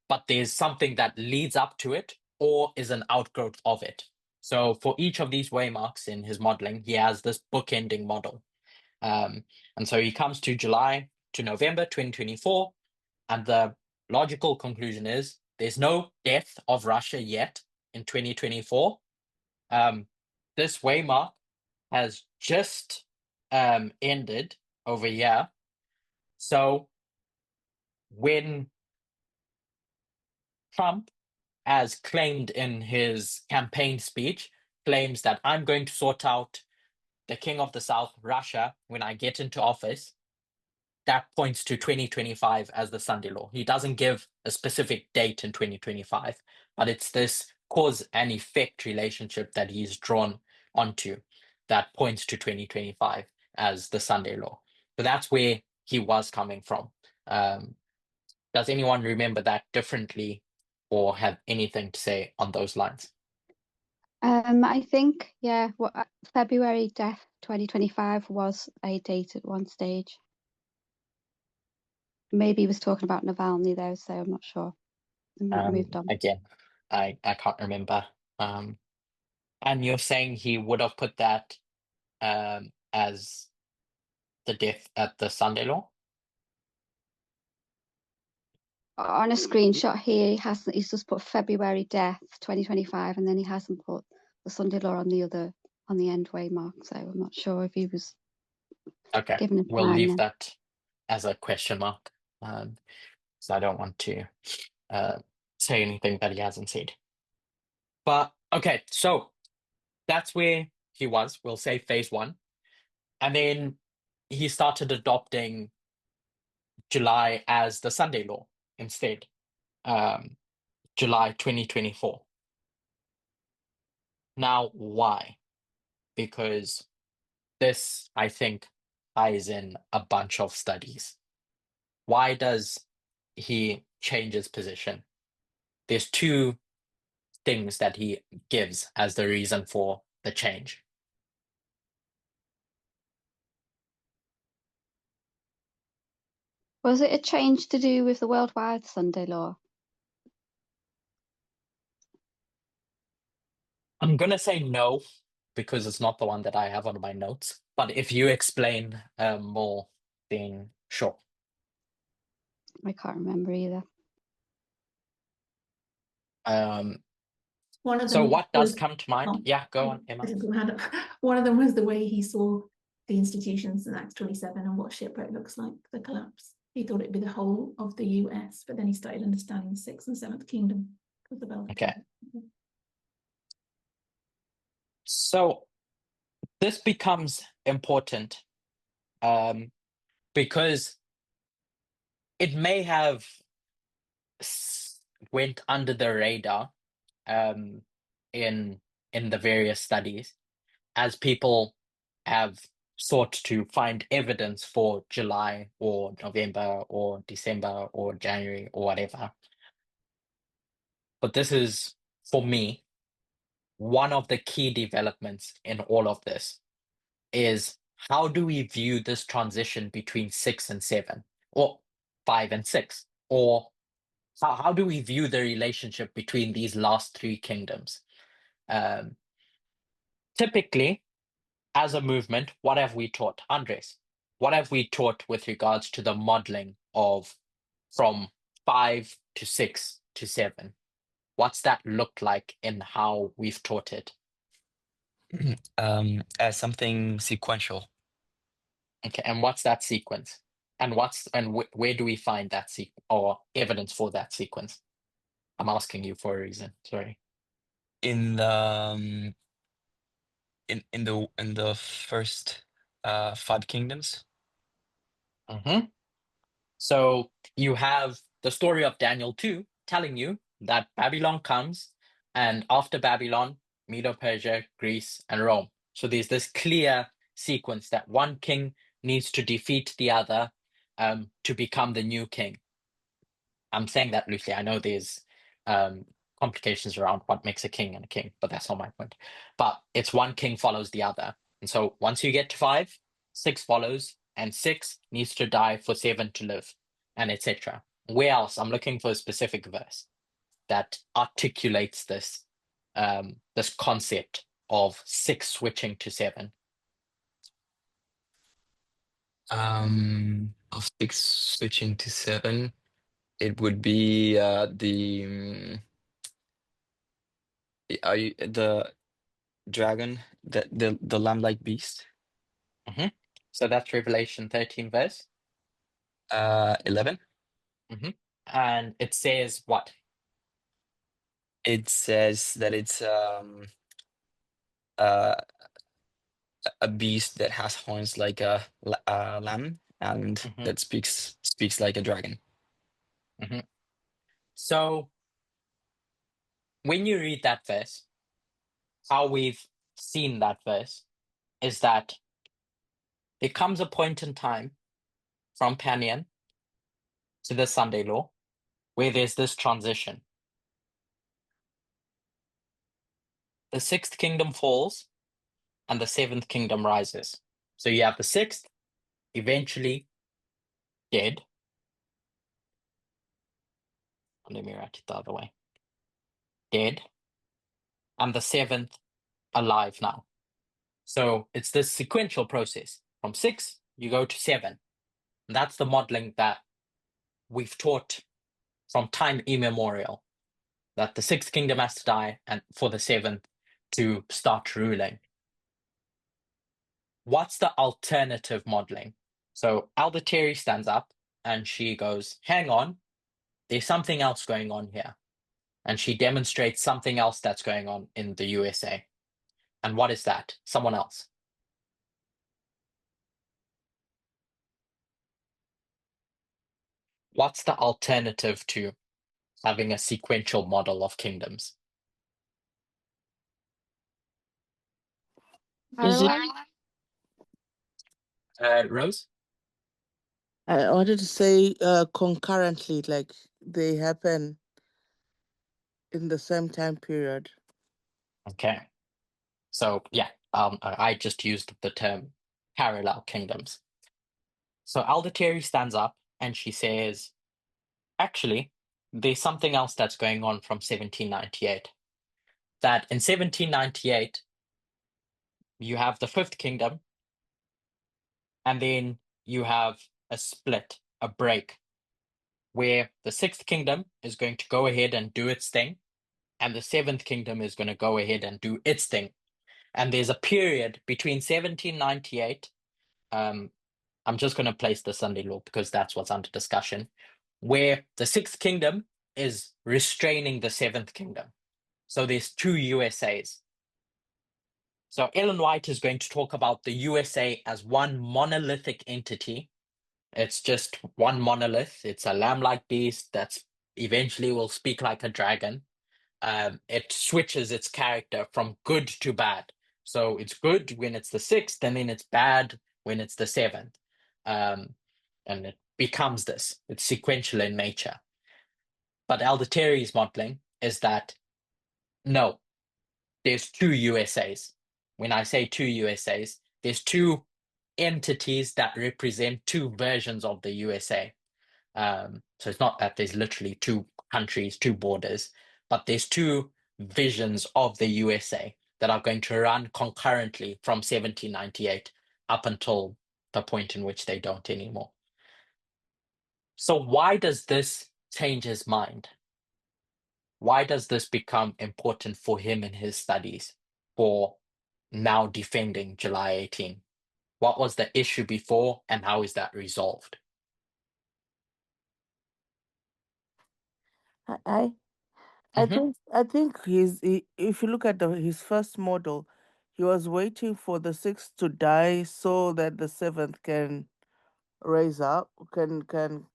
but there's something that leads up to it or is an outgrowth of it. So for each of these waymarks in his modeling, he has this bookending model. And so he comes to July to November 2024, and the logical conclusion is there's no death of Russia yet in 2024. This waymark has just ended over here. So when Trump, as claimed in his campaign speech, claims that I'm going to sort out the king of the South, Russia, when I get into office, that points to 2025 as the Sunday Law. He doesn't give a specific date in 2025, but it's this cause and effect relationship that he's drawn onto that points to 2025 as the Sunday Law. So that's where he was coming from. Does anyone remember that differently or have anything to say on those lines? I think, yeah, February death 2025 was a date at one stage. Maybe he was talking about Navalny though, so I'm not sure. Moved on. Again, I can't remember. And you're saying he would have put that as the death at the Sunday Law? On a screenshot here, he's just put February death 2025, and then he hasn't put the Sunday Law on the end waymark. So I'm not sure if he was Okay, given a we'll time leave then. that as a question mark, so I don't want to say anything that he hasn't said. But okay, so that's where he was. We'll say phase one, and then he started adopting July as the Sunday Law instead. July 2024. Now, why? Because this, I think, ties in a bunch of studies. Why does he change his position? There's two things that he gives as the reason for the change. Was it a change to do with the worldwide Sunday Law? I'm going to say no, because it's not the one that I have on my notes. But if you explain more, then sure. I can't remember either. One of So them what does was, come to mind? oh, Yeah, go on, Emma. I just got my hand up. One of them was the way he saw the institutions in Acts 27 and what shipwreck looks like, the collapse. He thought it'd be the whole of the US, but then he started understanding the Sixth and Seventh Kingdom of the Belgian. Okay. So this becomes important because it may have went under the radar in the various studies as people have sought to find evidence for July or November or December or January or whatever. But this is, for me, one of the key developments in all of this is how do we view this transition between 6 and 7 or 5 and 6, or how do we view the relationship between these last three kingdoms? Typically, as a movement, what have we taught? Andres, what have we taught with regards to the modeling of from 5 to 6 to 7? What's that look like in how we've taught it? As something sequential. Okay, and what's that sequence? And where do we find that or evidence for that sequence? I'm asking you for a reason. Sorry. In the in the first 5 kingdoms. Mm-hmm. So you have the story of Daniel 2 telling you that Babylon comes, and after Babylon, Medo-Persia, Greece, and Rome. So there's this clear sequence that one king needs to defeat the other to become the new king. I'm saying that loosely. I know there's complications around what makes a king and a king, but that's not my point. But it's one king follows the other. And so once you get to 5, 6 follows, and 6 needs to die for 7 to live, and etc. Where else? I'm looking for a specific verse that articulates this this concept of 6 switching to 7. Of 6 switching to 7, it would be the the dragon, the lamb-like beast. So that's Revelation 13 verse 11. And it says what? It says that it's a beast that has horns like a lamb, and that speaks like a dragon. So when you read that verse, how we've seen that verse is that there comes a point in time from Panion to the Sunday law where there's this transition. The 6th kingdom falls and the 7th kingdom rises. So you have the 6th eventually dead. Let me write it the other way. Dead. And the 7th alive now. So it's this sequential process. From 6, you go to 7. And that's the modeling that we've taught from time immemorial, that the 6th kingdom has to die and for the 7th to start ruling. What's the alternative modeling? So Elder Terry stands up and she goes, hang on, there's something else going on here. And she demonstrates something else that's going on in the USA. And what is that? Someone else. What's the alternative to having a sequential model of kingdoms? Rose? I wanted to say concurrently, like they happen in the same time period. Okay. So yeah, I just used the term parallel kingdoms. So Elder Terry stands up and she says, actually, there's something else that's going on from 1798. That in 1798, you have the 5th kingdom, and then you have a split, a break, where the 6th kingdom is going to go ahead and do its thing, and the 7th kingdom is going to go ahead and do its thing. And there's a period between 1798, I'm just going to place the Sunday law because that's what's under discussion, where the 6th kingdom is restraining the 7th kingdom. So there's 2 USAs. So Ellen White is going to talk about the USA as one monolithic entity. It's just one monolith. It's a lamb-like beast that's eventually will speak like a dragon. It switches its character from good to bad. So it's good when it's the 6th, and then it's bad when it's the 7th. And it becomes this. It's sequential in nature. But Elder Terry's modeling is that, no, there's 2 USAs. When I say 2 USAs, there's 2 entities that represent 2 versions of the USA. So it's not that there's literally 2 countries, 2 borders, but there's 2 visions of the USA that are going to run concurrently from 1798 up until the point in which they don't anymore. So why does this change his mind? Why does this become important for him in his studies for now defending July 18? What was the issue before and how is that resolved? I think if you look at his first model, he was waiting for the 6th to die so that the 7th can raise up, can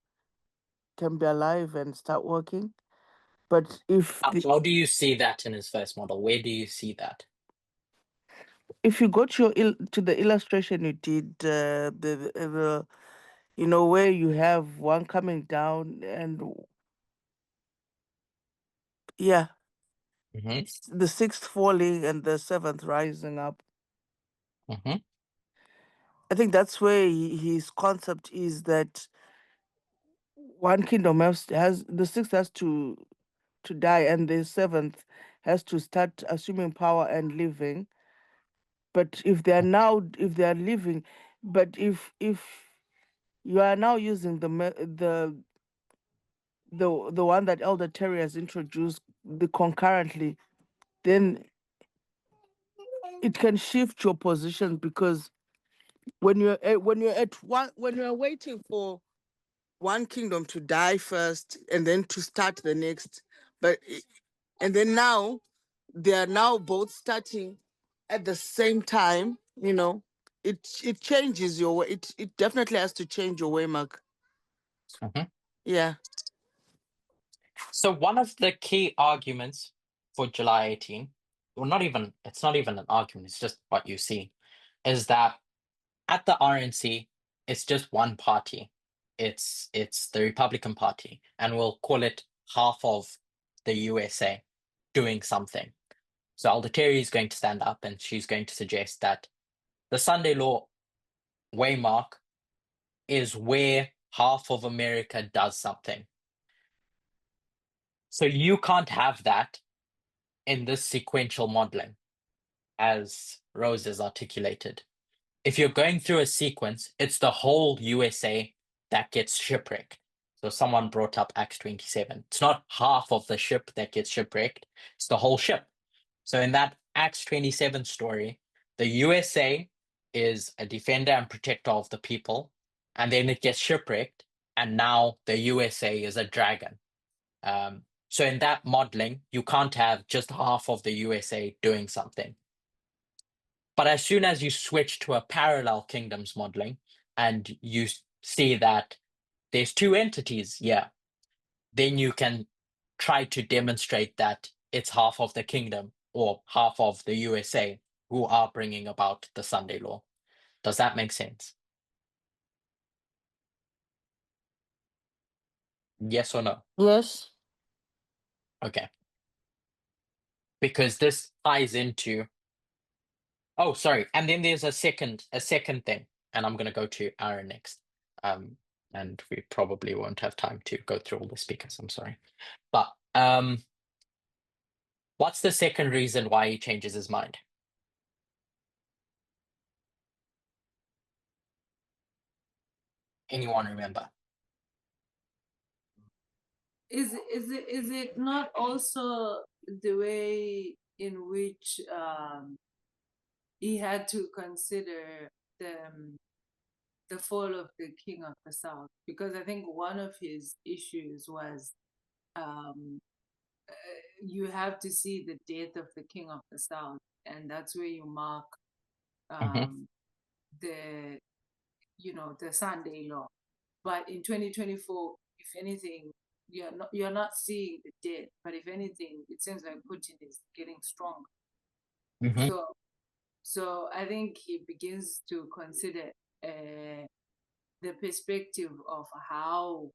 be alive and start working. But How do you see that in his first model? Where do you see that? if you go to the illustration you did, the where you have one coming down and yeah, the 6th falling and the 7th rising up. Mm-hmm. I think that's where his concept is that one kingdom has the sixth has to die, and the seventh has to start assuming power and living. But if they are living, but if you are now using the one that Elder Terry has introduced, the concurrently, then it can shift your position, because when you're waiting for one kingdom to die first and then to start the next, and then now they are now both starting at the same time, it changes your way. It definitely has to change your way, Mark. Mm-hmm. Yeah. So one of the key arguments for July 18, it's not even an argument, it's just what you see, is that at the RNC, it's just one party. It's the Republican Party, and we'll call it half of the USA doing something. So Elder Terry is going to stand up and she's going to suggest that the Sunday Law waymark is where half of America does something. So you can't have that in this sequential modeling, as Rose has articulated. If you're going through a sequence, it's the whole USA that gets shipwrecked. So someone brought up Acts 27. It's not half of the ship that gets shipwrecked, it's the whole ship. So in that Acts 27 story, the USA is a defender and protector of the people, and then it gets shipwrecked, and now the USA is a dragon. So in that modeling, you can't have just half of the USA doing something. But as soon as you switch to a parallel kingdoms modeling and you see that there's two entities, then you can try to demonstrate that it's half of the kingdom or half of the USA who are bringing about the Sunday Law. Does that make sense? Yes or no? Yes. Okay. Because this ties into... Oh, sorry. And then there's a second thing, and I'm going to go to Aaron next. And we probably won't have time to go through all the speakers. I'm sorry. But what's the second reason why he changes his mind? Anyone remember? Is it not also the way in which he had to consider the fall of the king of the south? Because I think one of his issues was you have to see the death of the king of the south, and that's where you mark the Sunday Law. But in 2024, if anything, you're not seeing the death, but if anything, it seems like Putin is getting stronger. So I think he begins to consider the perspective of how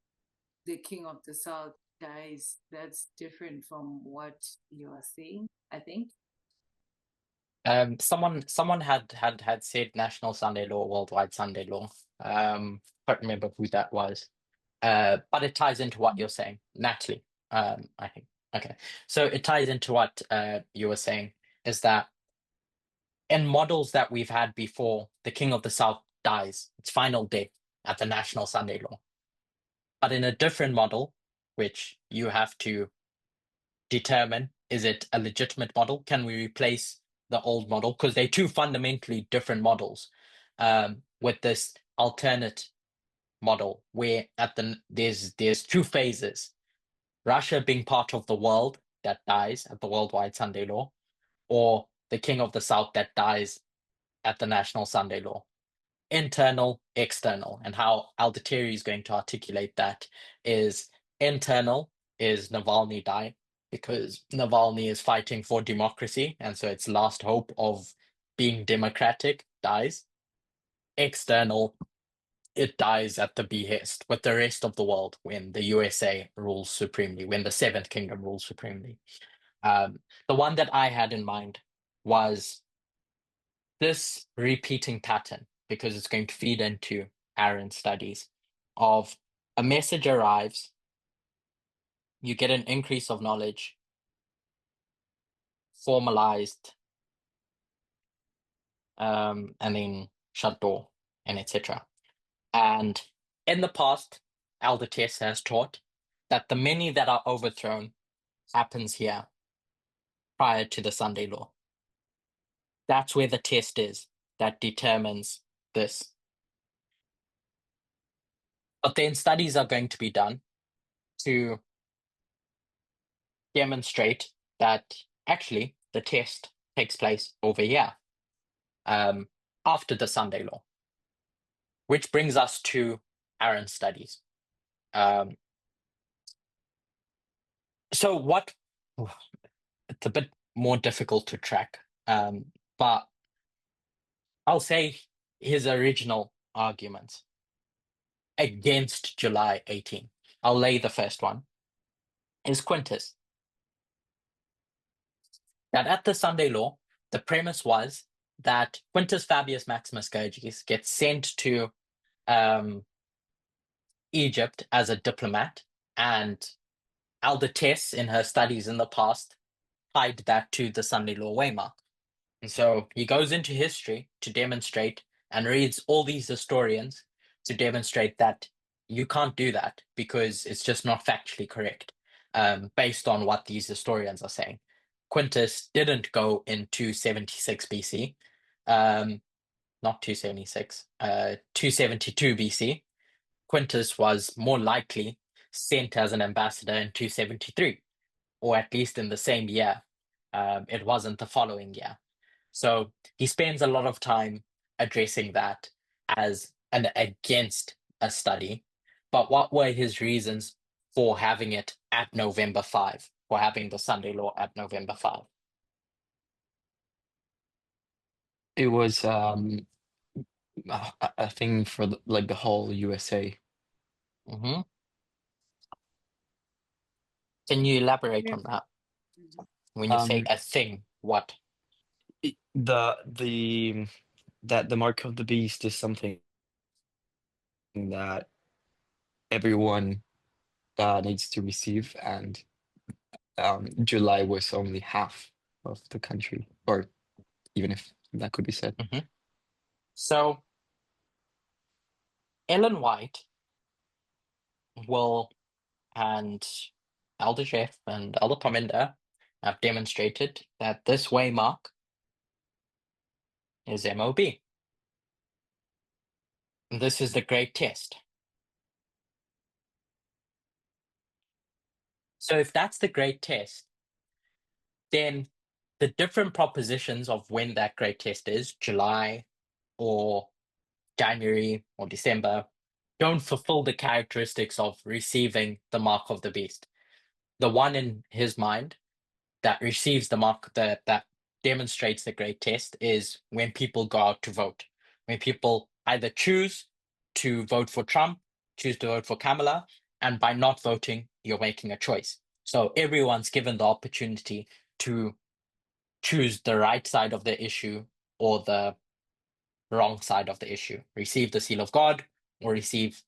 the king of the south dies. That's different from what you are saying, I think. Someone had said National Sunday Law, Worldwide Sunday Law. Can't remember who that was. But it ties into what you're saying, Natalie. I think. Okay, so it ties into what you were saying, is that in models that we've had before, the King of the South dies, its final death at the National Sunday Law. But in a different model, which you have to determine, is it a legitimate model? Can we replace the old model? Because they're two fundamentally different models. With this alternate model, where there's two phases: Russia being part of the world that dies at the Worldwide Sunday Law, or the King of the South that dies at the National Sunday Law. Internal, external, and how Elder Terry is going to articulate that is: internal is Navalny died because Navalny is fighting for democracy, and so its last hope of being democratic dies. External, it dies at the behest with the rest of the world when the USA rules supremely, when the Seventh Kingdom rules supremely. The one that I had in mind was this repeating pattern, because it's going to feed into Aaron's studies, of a message arrives, you get an increase of knowledge, formalized, and then shut door, and etc. And in the past, Elder Tess has taught that the many that are overthrown happens here prior to the Sunday law. That's where the test is that determines this. But then studies are going to be done to demonstrate that actually the test takes place over here after the Sunday law, which brings us to Aaron's studies. So what, it's a bit more difficult to track, but I'll say his original arguments against July 18. I'll lay the first one, is Quintus. That at the Sunday law, the premise was that Quintus Fabius Maximus Gyges gets sent to Egypt as a diplomat, and Elder Tess, in her studies in the past, tied that to the Sunday law waymark. And so he goes into history to demonstrate and reads all these historians to demonstrate that you can't do that because it's just not factually correct based on what these historians are saying. Quintus didn't go in 276 BC, not 276, 272 BC. Quintus was more likely sent as an ambassador in 273, or at least in the same year. It wasn't the following year. So he spends a lot of time addressing that as an against a study. But what were his reasons for having it at November 5, for having the Sunday law at November 5? It was a thing for the whole USA. Mm-hmm. Can you elaborate on that? When you say a thing, what? That the mark of the beast is something that everyone needs to receive, and July was only half of the country, or even if that could be said. Mm-hmm. So Ellen White and Elder Jeff and Elder Pominder have demonstrated that this waymark is MOB. This is the great test. So if that's the great test, then the different propositions of when that great test is, July or January or December, don't fulfill the characteristics of receiving the mark of the beast. The one in his mind that receives the mark, that demonstrates the great test, is when people go out to vote. When people either choose to vote for Trump, choose to vote for Kamala, and by not voting, you're making a choice. So everyone's given the opportunity to choose the right side of the issue or the wrong side of the issue, receive the seal of God or receive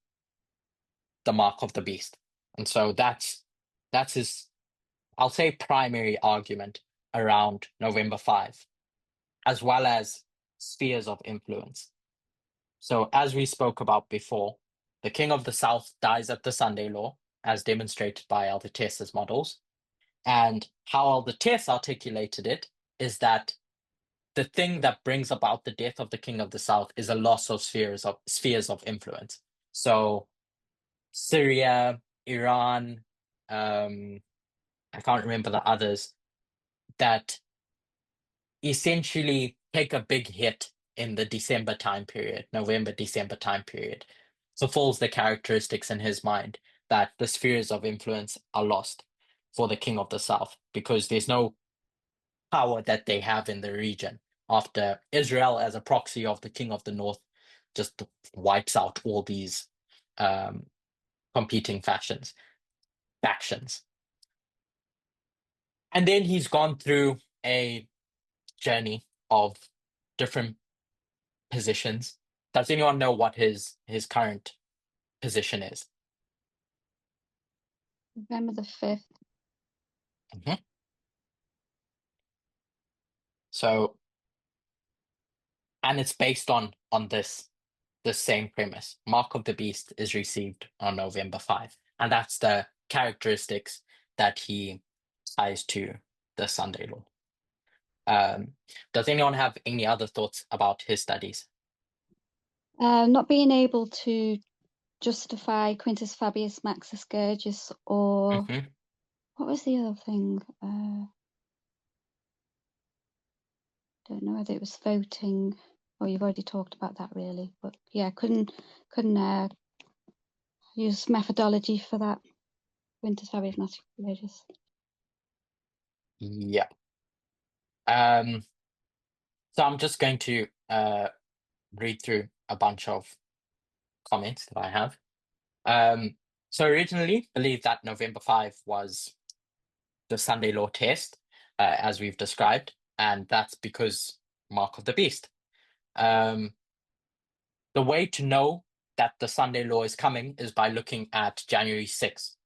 the mark of the beast. And so that's his, I'll say, primary argument around November 5, as well as spheres of influence. So as we spoke about before, the King of the South dies at the Sunday law, as demonstrated by Elder Tess's models. And how Elder Tess articulated it is that the thing that brings about the death of the King of the South is a loss of spheres of influence. So Syria, Iran, I can't remember the others, that essentially take a big hit in the December time period, November-December time period, fulfills the characteristics in his mind that the spheres of influence are lost for the King of the South, because there's no power that they have in the region after Israel, as a proxy of the King of the North, just wipes out all these competing factions. And then he's gone through a journey of different positions. Does anyone know what his current position is? November the 5th. So, and it's based on the same premise. Mark of the Beast is received on November 5, and that's the characteristics that he ties to the Sunday law. Does anyone have any other thoughts about his studies? Not being able to justify Quintus Fabius Maximus Scourgus, or what was the other thing? Don't know whether it was voting. Oh, you've already talked about that, really. But yeah, couldn't use methodology for that. Quintus Fabius Maximus Scourgus. Yeah. So I'm just going to read through a bunch of comments that I have. So originally believed that November 5 was the Sunday law test, as we've described, and that's because Mark of the Beast. The way to know that the Sunday law is coming is by looking at January 6th,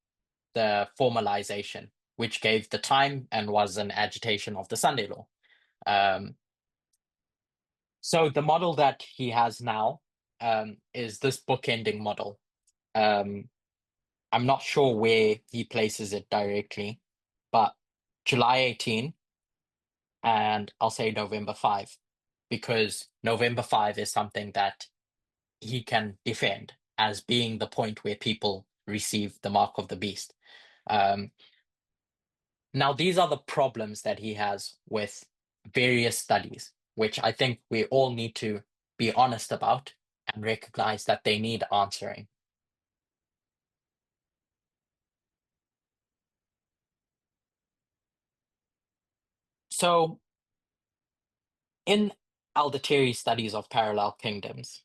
the formalization, which gave the time and was an agitation of the Sunday law. So the model that he has now is this bookending model. I'm not sure where he places it directly, but July 18, and I'll say November 5, because November 5 is something that he can defend as being the point where people receive the Mark of the Beast. Now, these are the problems that he has with various studies, which I think we all need to be honest about and recognize that they need answering. So, in Aldateri's studies of parallel kingdoms,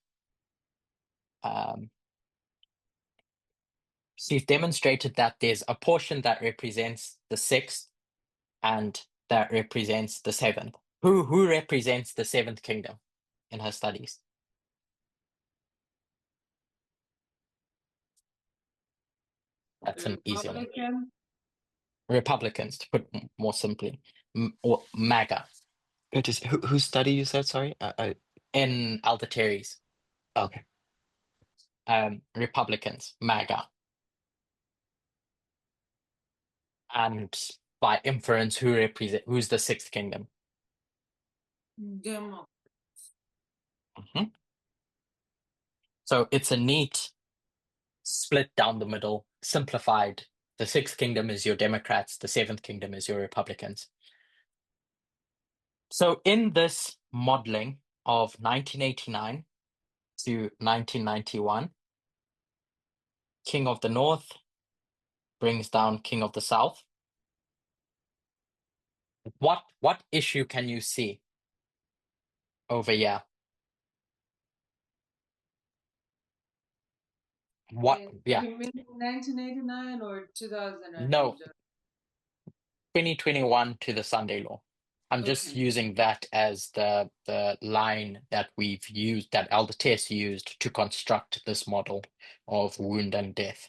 he's demonstrated that there's a portion that represents the 6th and that represents the 7th. Who represents the 7th kingdom in her studies? That's an easy one. Republicans, to put more simply, or MAGA. Whose study you said? Sorry, In Aldateri's. Okay. Republicans, MAGA. And by inference, who's the 6th kingdom? Democrats. So it's a neat split down the middle, simplified. The 6th kingdom is your Democrats, the 7th kingdom is your Republicans. So in this modeling of 1989 to 1991, King of the North brings down King of the South. What issue can you see over here? What? Yeah. You mean 1989 or 2000? No. 2021 to the Sunday law. I'm just using that as the line that we've used, that Aldates used to construct this model of wound and death.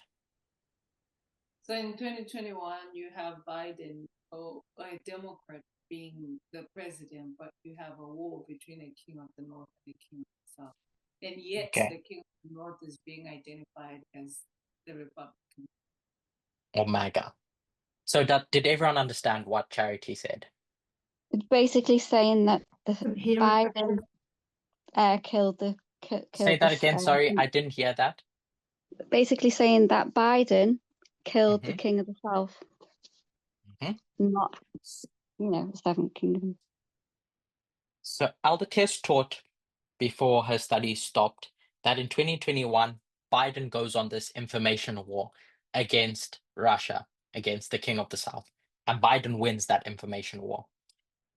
So in 2021, you have Biden, a Democrat, being the president, but you have a war between a king of the North and a king of the South. And yet the king of the North is being identified as the Republican. Or MAGA. So did everyone understand what Charity said? It's basically saying that the Biden killed the. Say that again. Sorry, I didn't hear that. Basically saying that Biden killed the King of the South, not, the 7th kingdom. So Aldates taught before her studies stopped that in 2021, Biden goes on this information war against Russia, against the King of the South, and Biden wins that information war.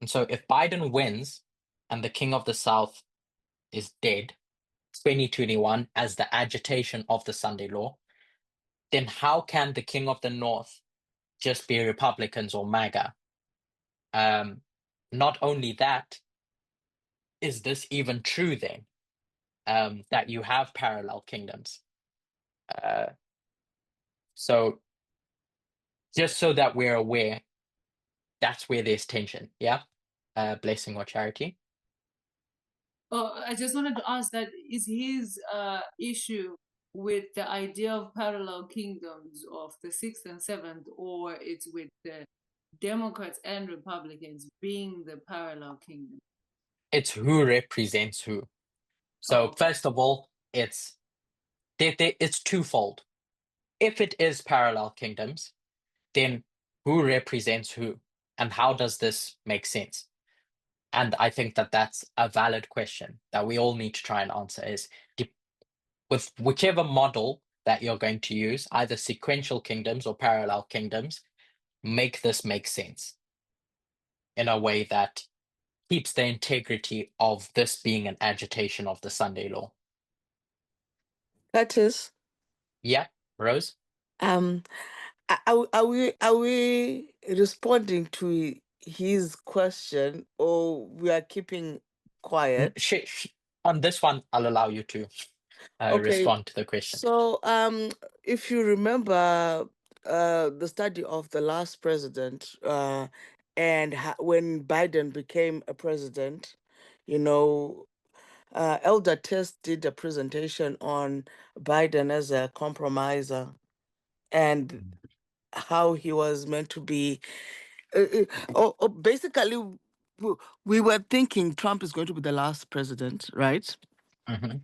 And so if Biden wins and the King of the South is dead, 2021, as the agitation of the Sunday law, then how can the King of the North just be Republicans or MAGA? Not only that, is this even true then? That you have parallel kingdoms. So just so that we're aware, that's where there's tension. Yeah. Blessing or Charity. Oh, I just wanted to ask that is his issue with the idea of parallel kingdoms of the 6th and 7th, or it's with the Democrats and Republicans being the parallel kingdom? It's who represents who. So first of all, it's twofold. If it is parallel kingdoms, then who represents who, and how does this make sense? And I think that that's a valid question that we all need to try and answer is with whichever model that you're going to use, either sequential kingdoms or parallel kingdoms, make this make sense in a way that keeps the integrity of this being an agitation of the Sunday law. Curtis, Yeah, Rose? are we responding to his question, or we are keeping quiet? On this one, I'll allow you to respond to the question. So, if you remember the study of the last president, and when Biden became a president, you know, Elder Test did a presentation on Biden as a compromiser and how he was meant to be. Basically, we were thinking Trump is going to be the last president, right? Mm-hmm.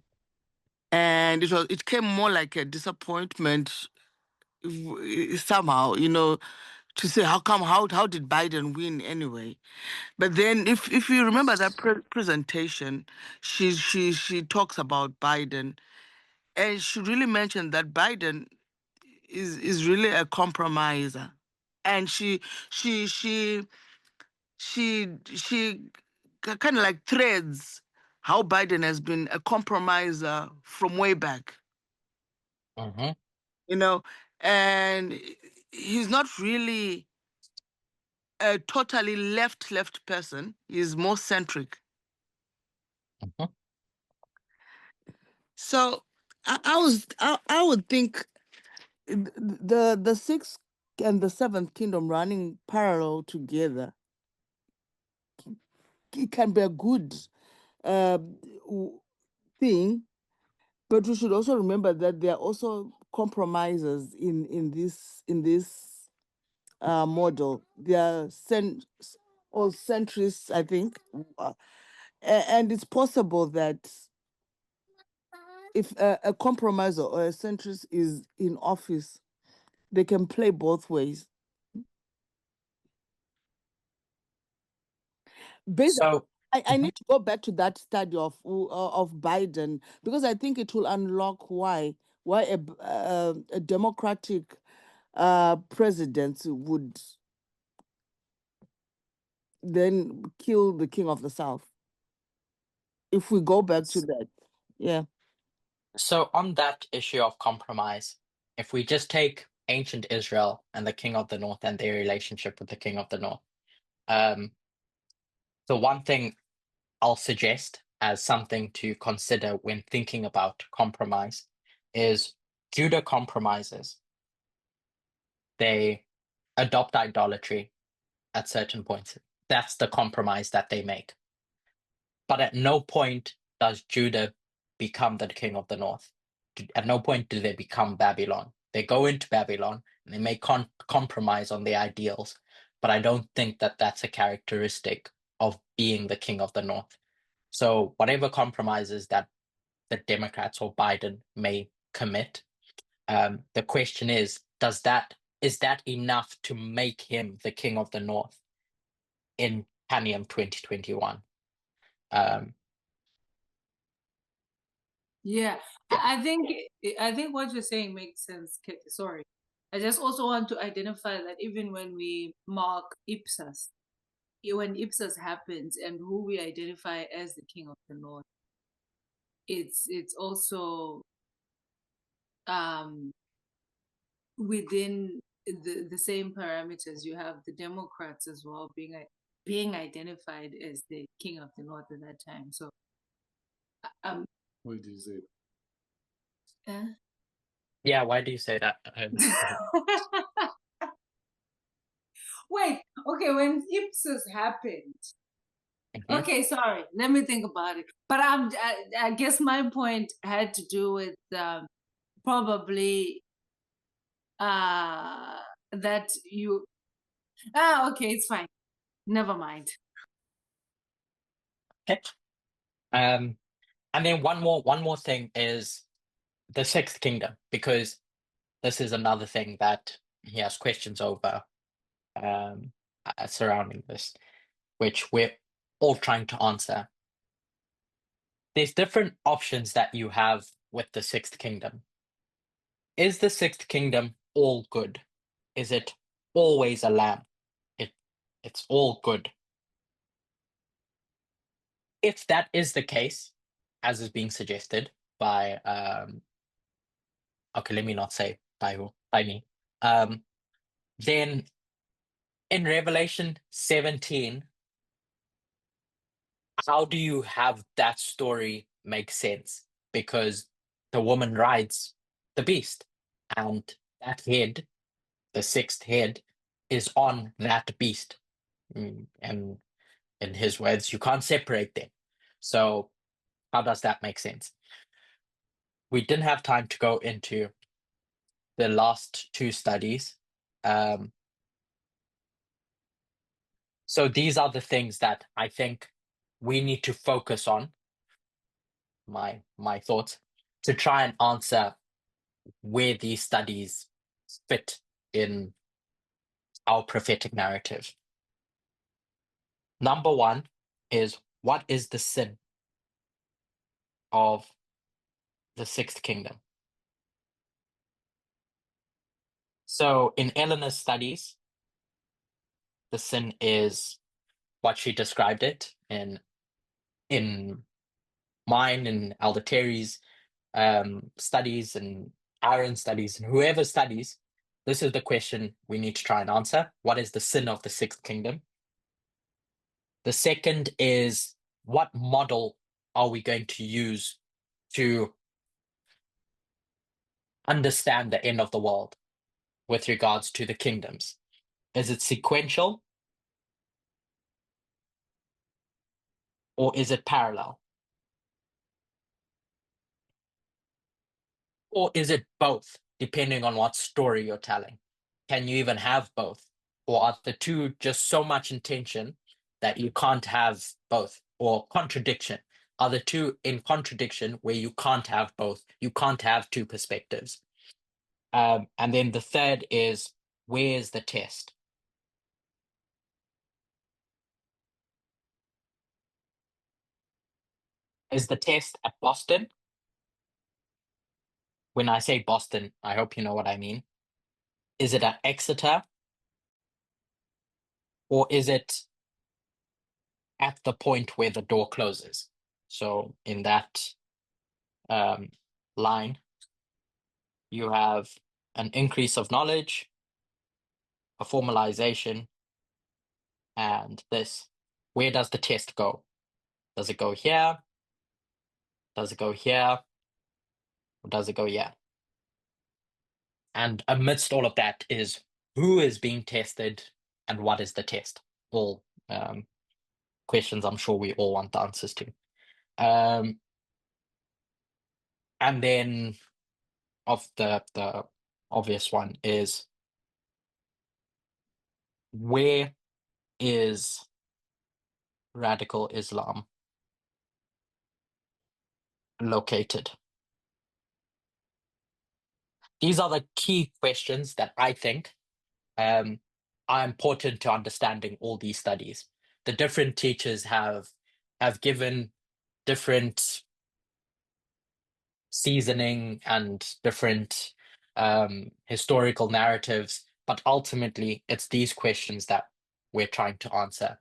And it came more like a disappointment somehow, to say how did Biden win anyway? But then if you remember that presentation, she talks about Biden, and she really mentioned that Biden is really a compromiser, and she kind of like threads how Biden has been a compromiser from way back. Mm-hmm. And he's not really a totally left person. He's more centric. Mm-hmm. So I would think the 6th and the 7th kingdom running parallel together, it can be a good thing, but we should also remember that there are also compromisers in this model. They are centrists, I think, and it's possible that if a compromiser or a centrist is in office, they can play both ways. So I need to go back to that study of Biden, because I think it will unlock why a Democratic president would then kill the king of the South. If we go back to that, yeah. So on that issue of compromise, if we just take ancient Israel and the king of the north and their relationship with the king of the north, the one thing I'll suggest as something to consider when thinking about compromise is Judah compromises. They adopt idolatry at certain points. That's the compromise that they make. But at no point does Judah become the king of the north. At no point do they become Babylon. They go into Babylon and they may compromise on their ideals, but I don't think that that's a characteristic of being the king of the north. So whatever compromises that the Democrats or Biden may commit, the question is that enough to make him the king of the north in Panem 2021? Yeah, I think what you're saying makes sense, Katie. Sorry. I just also want to identify that even when we mark Ipsos, when Ipsos happens and who we identify as the king of the north, it's also within the same parameters. You have the Democrats as well being being identified as the king of the north at that time. So, What did you say? Yeah, why do you say that? Wait, okay, when Ipsos happened, Mhm. okay, sorry, let me think about it. But I guess my point had to do with probably that you. Okay, it's fine. Never mind. Okay. And then one more thing is the Sixth Kingdom, because this is another thing that he has questions over surrounding this, which we're all trying to answer. There's different options that you have with the Sixth Kingdom. Is the Sixth Kingdom all good? Is it always a lamb? It's all good. If that is the case, as is being suggested by okay, let me not say by who, by me. Then in Revelation 17, how do you have that story make sense? Because the woman rides the beast, and that head, the sixth head, is on that beast. And in his words, you can't separate them. So how does that make sense? We didn't have time to go into the last two studies. So these are the things that I think we need to focus on, my thoughts, to try and answer where these studies fit in our prophetic narrative. Number one is, what is the sin of the Sixth Kingdom? So in Eleanor's studies, the sin is what she described it in mine and Elder Terry's studies and Aaron's studies and whoever studies. This is the question we need to try and answer. What is the sin of the Sixth Kingdom? The second is, what model are we going to use to understand the end of the world with regards to the kingdoms? Is it sequential? Or is it parallel? Or is it both, depending on what story you're telling? Can you even have both? Or are the two just so much in tension that you can't have both? Or contradiction? Are the two in contradiction where you can't have both? You can't have two perspectives. And then the third is, where's the test? Is the test at Boston? When I say Boston, I hope you know what I mean. Is it at Exeter? Or is it at the point where the door closes? So in that line, you have an increase of knowledge, a formalization, and this. Where does the test go? Does it go here? Does it go here? Or does it go here? And amidst all of that is, who is being tested and what is the test? All questions I'm sure we all want the answers to. And then of the obvious one is, where is radical Islam located? These are the key questions that I think are important to understanding all these studies. The different teachers have given different seasoning and different historical narratives, but ultimately it's these questions that we're trying to answer,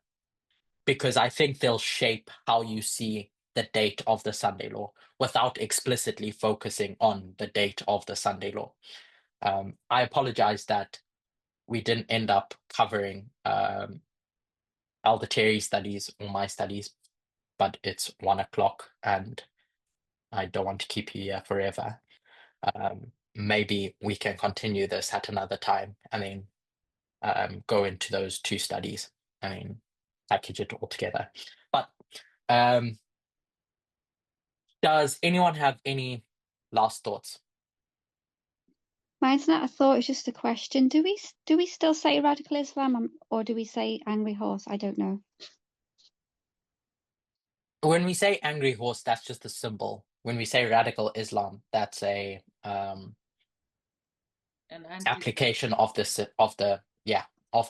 because I think they'll shape how you see the date of the Sunday law without explicitly focusing on the date of the Sunday law. I apologize that we didn't end up covering Elder Terry studies or my studies, but it's 1 o'clock and I don't want to keep you here forever. Maybe we can continue this at another time and then go into those 2 studies. I mean, package it all together. But does anyone have any last thoughts? Mine's not a thought, it's just a question. Do we still say radical Islam or do we say angry horse? I don't know. When we say angry horse, that's just a symbol. When we say radical Islam, that's a An anti- application of the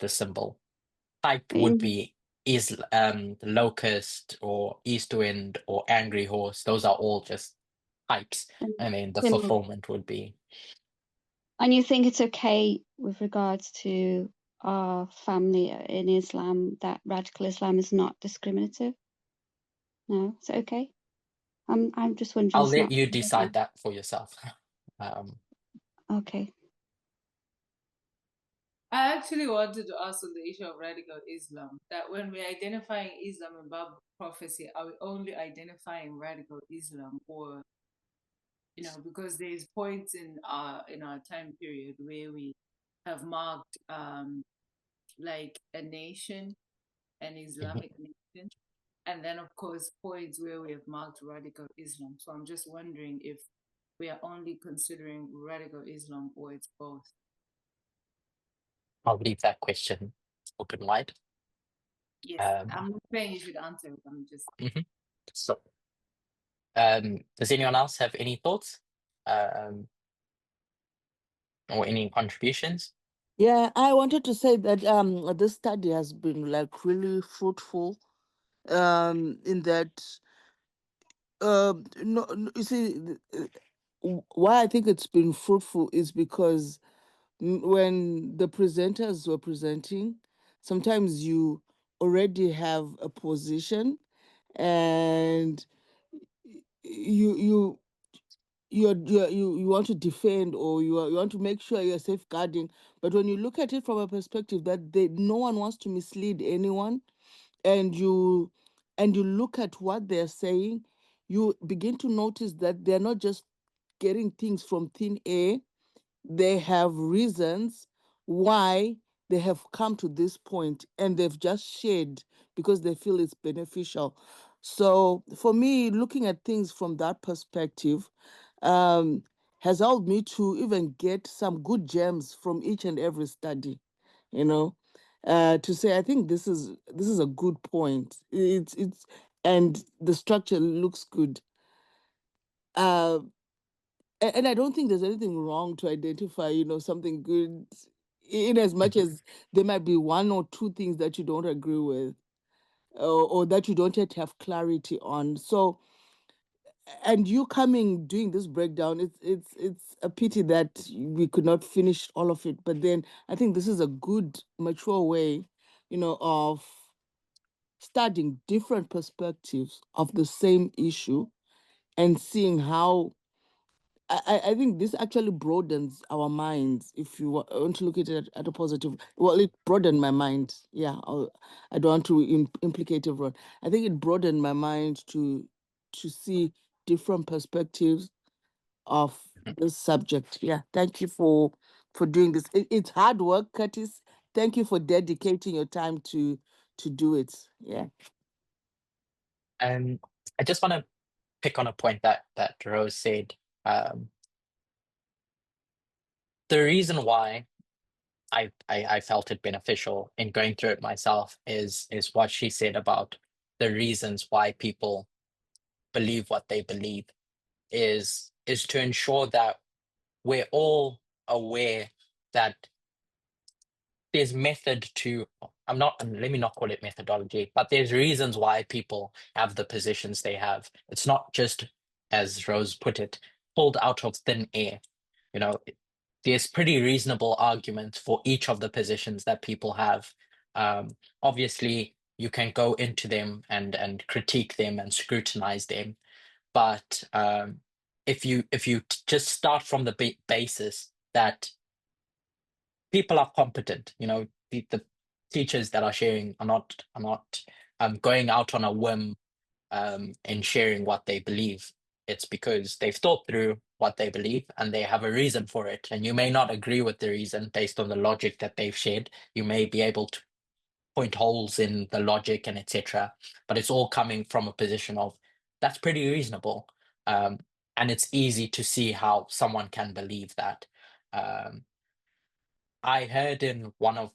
symbol. Type But would be locust or east wind or angry horse. Those are all just types. I mean, the Symbol. fulfillment would be. And you think it's okay with regards to our family in Islam that radical Islam is not discriminative? No, is it okay? I'm just wondering. I'll let you decide that for yourself. Okay. I actually wanted to ask on the issue of radical Islam, that when we're identifying Islam in Bible prophecy, are we only identifying radical Islam, or, you know, because there's points in our time period where we have marked like a nation, an Islamic nation, and then of course points where we have marked radical Islam. So I'm just wondering if we are only considering radical Islam or it's both. I'll leave that question open wide. Yes, I'm not saying you should answer it. I'm just. So, does anyone else have any thoughts or any contributions? Yeah, I wanted to say that this study has been like really fruitful in that you see why I think it's been fruitful is because when the presenters were presenting, sometimes you already have a position and you want to defend, or you want to make sure you're safeguarding. But when you look at it from a perspective that no one wants to mislead anyone, and you look at what they're saying, you begin to notice that they're not just getting things from thin air. They have reasons why they have come to this point, and they've just shared because they feel it's beneficial. So for me, looking at things from that perspective has helped me to even get some good gems from each and every study, you know, to say, I think this is a good point. It's and the structure looks good. And I don't think there's anything wrong to identify, something good, in as much as there might be 1 or 2 things that you don't agree with, or that you don't yet have clarity on. So, and you doing this breakdown, it's a pity that we could not finish all of it. But then I think this is a good, mature way, of studying different perspectives of the same issue and seeing how I think this actually broadens our minds. If you want to look at it at a positive, well, it broadened my mind. Yeah, I don't want to implicate everyone. I think it broadened my mind to see different perspectives of this subject. Yeah, thank you for doing this. It's hard work, Curtis. Thank you for dedicating your time to do it. Yeah. I just want to pick on a point that Rose said. The reason why I felt it beneficial in going through it myself is what she said about the reasons why people believe what they believe is to ensure that we're all aware that there's method to, let me not call it methodology, but there's reasons why people have the positions they have. It's not just, as Rose put it, pulled out of thin air. There's pretty reasonable arguments for each of the positions that people have. Obviously, you can go into them and critique them and scrutinize them, but if you just start from the basis that people are competent, the teachers that are sharing are not going out on a whim in sharing what they believe. It's because they've thought through what they believe and they have a reason for it. And you may not agree with the reason based on the logic that they've shared. You may be able to point holes in the logic and etc. But it's all coming from a position of that's pretty reasonable. And it's easy to see how someone can believe that. I heard in one of,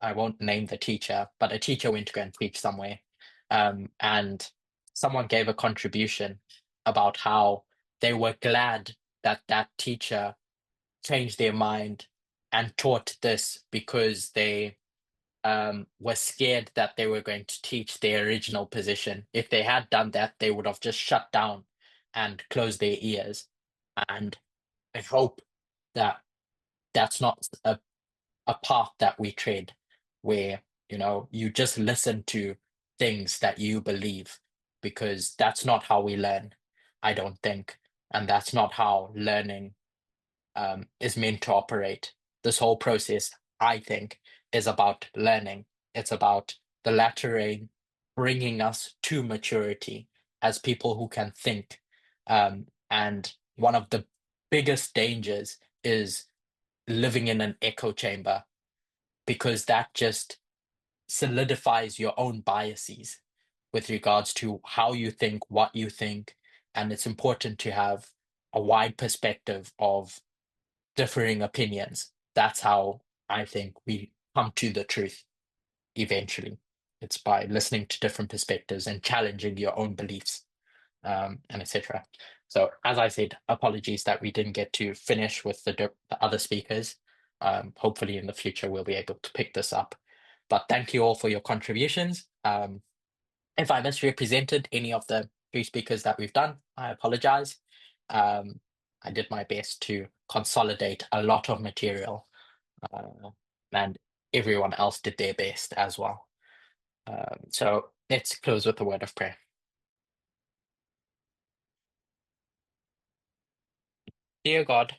I won't name the teacher, but a teacher went to go and teach somewhere. And someone gave a contribution about how they were glad that that teacher changed their mind and taught this because they were scared that they were going to teach their original position. If they had done that, they would have just shut down and closed their ears. And I hope that that's not a path that we tread, where you just listen to things that you believe, because that's not how we learn, I don't think, and that's not how learning is meant to operate. This whole process, I think, is about learning. It's about the latter rain bringing us to maturity as people who can think. And one of the biggest dangers is living in an echo chamber, because that just solidifies your own biases with regards to how you think, what you think. And it's important to have a wide perspective of differing opinions. That's how I think we come to the truth eventually. It's by listening to different perspectives and challenging your own beliefs, and etc. So, as I said, apologies that we didn't get to finish with the other speakers. Hopefully, in the future, we'll be able to pick this up. But thank you all for your contributions. If I misrepresented any of the 3 speakers that we've done, I apologize. I did my best to consolidate a lot of material, and everyone else did their best as well. So let's close with a word of prayer. Dear God,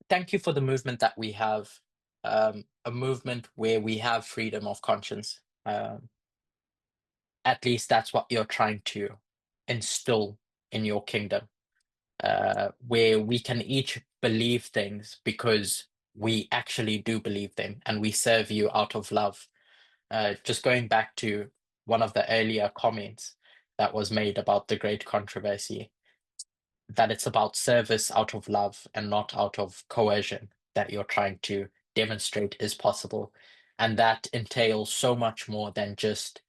thank you for the movement that we have, a movement where we have freedom of conscience. At least that's what you're trying to instill in your kingdom, where we can each believe things because we actually do believe them and we serve you out of love. Just going back to one of the earlier comments that was made about the great controversy, that it's about service out of love and not out of coercion that you're trying to demonstrate is possible. And that entails so much more than just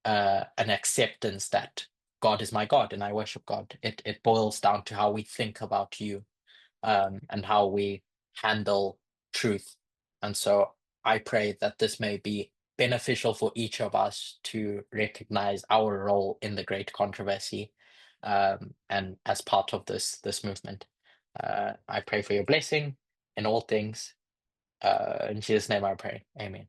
an acceptance that God is my God and I worship God. It boils down to how we think about you, and how we handle truth. And so I pray that this may be beneficial for each of us to recognize our role in the great controversy, and as part of this movement. I pray for your blessing in all things. In Jesus' name I pray. Amen.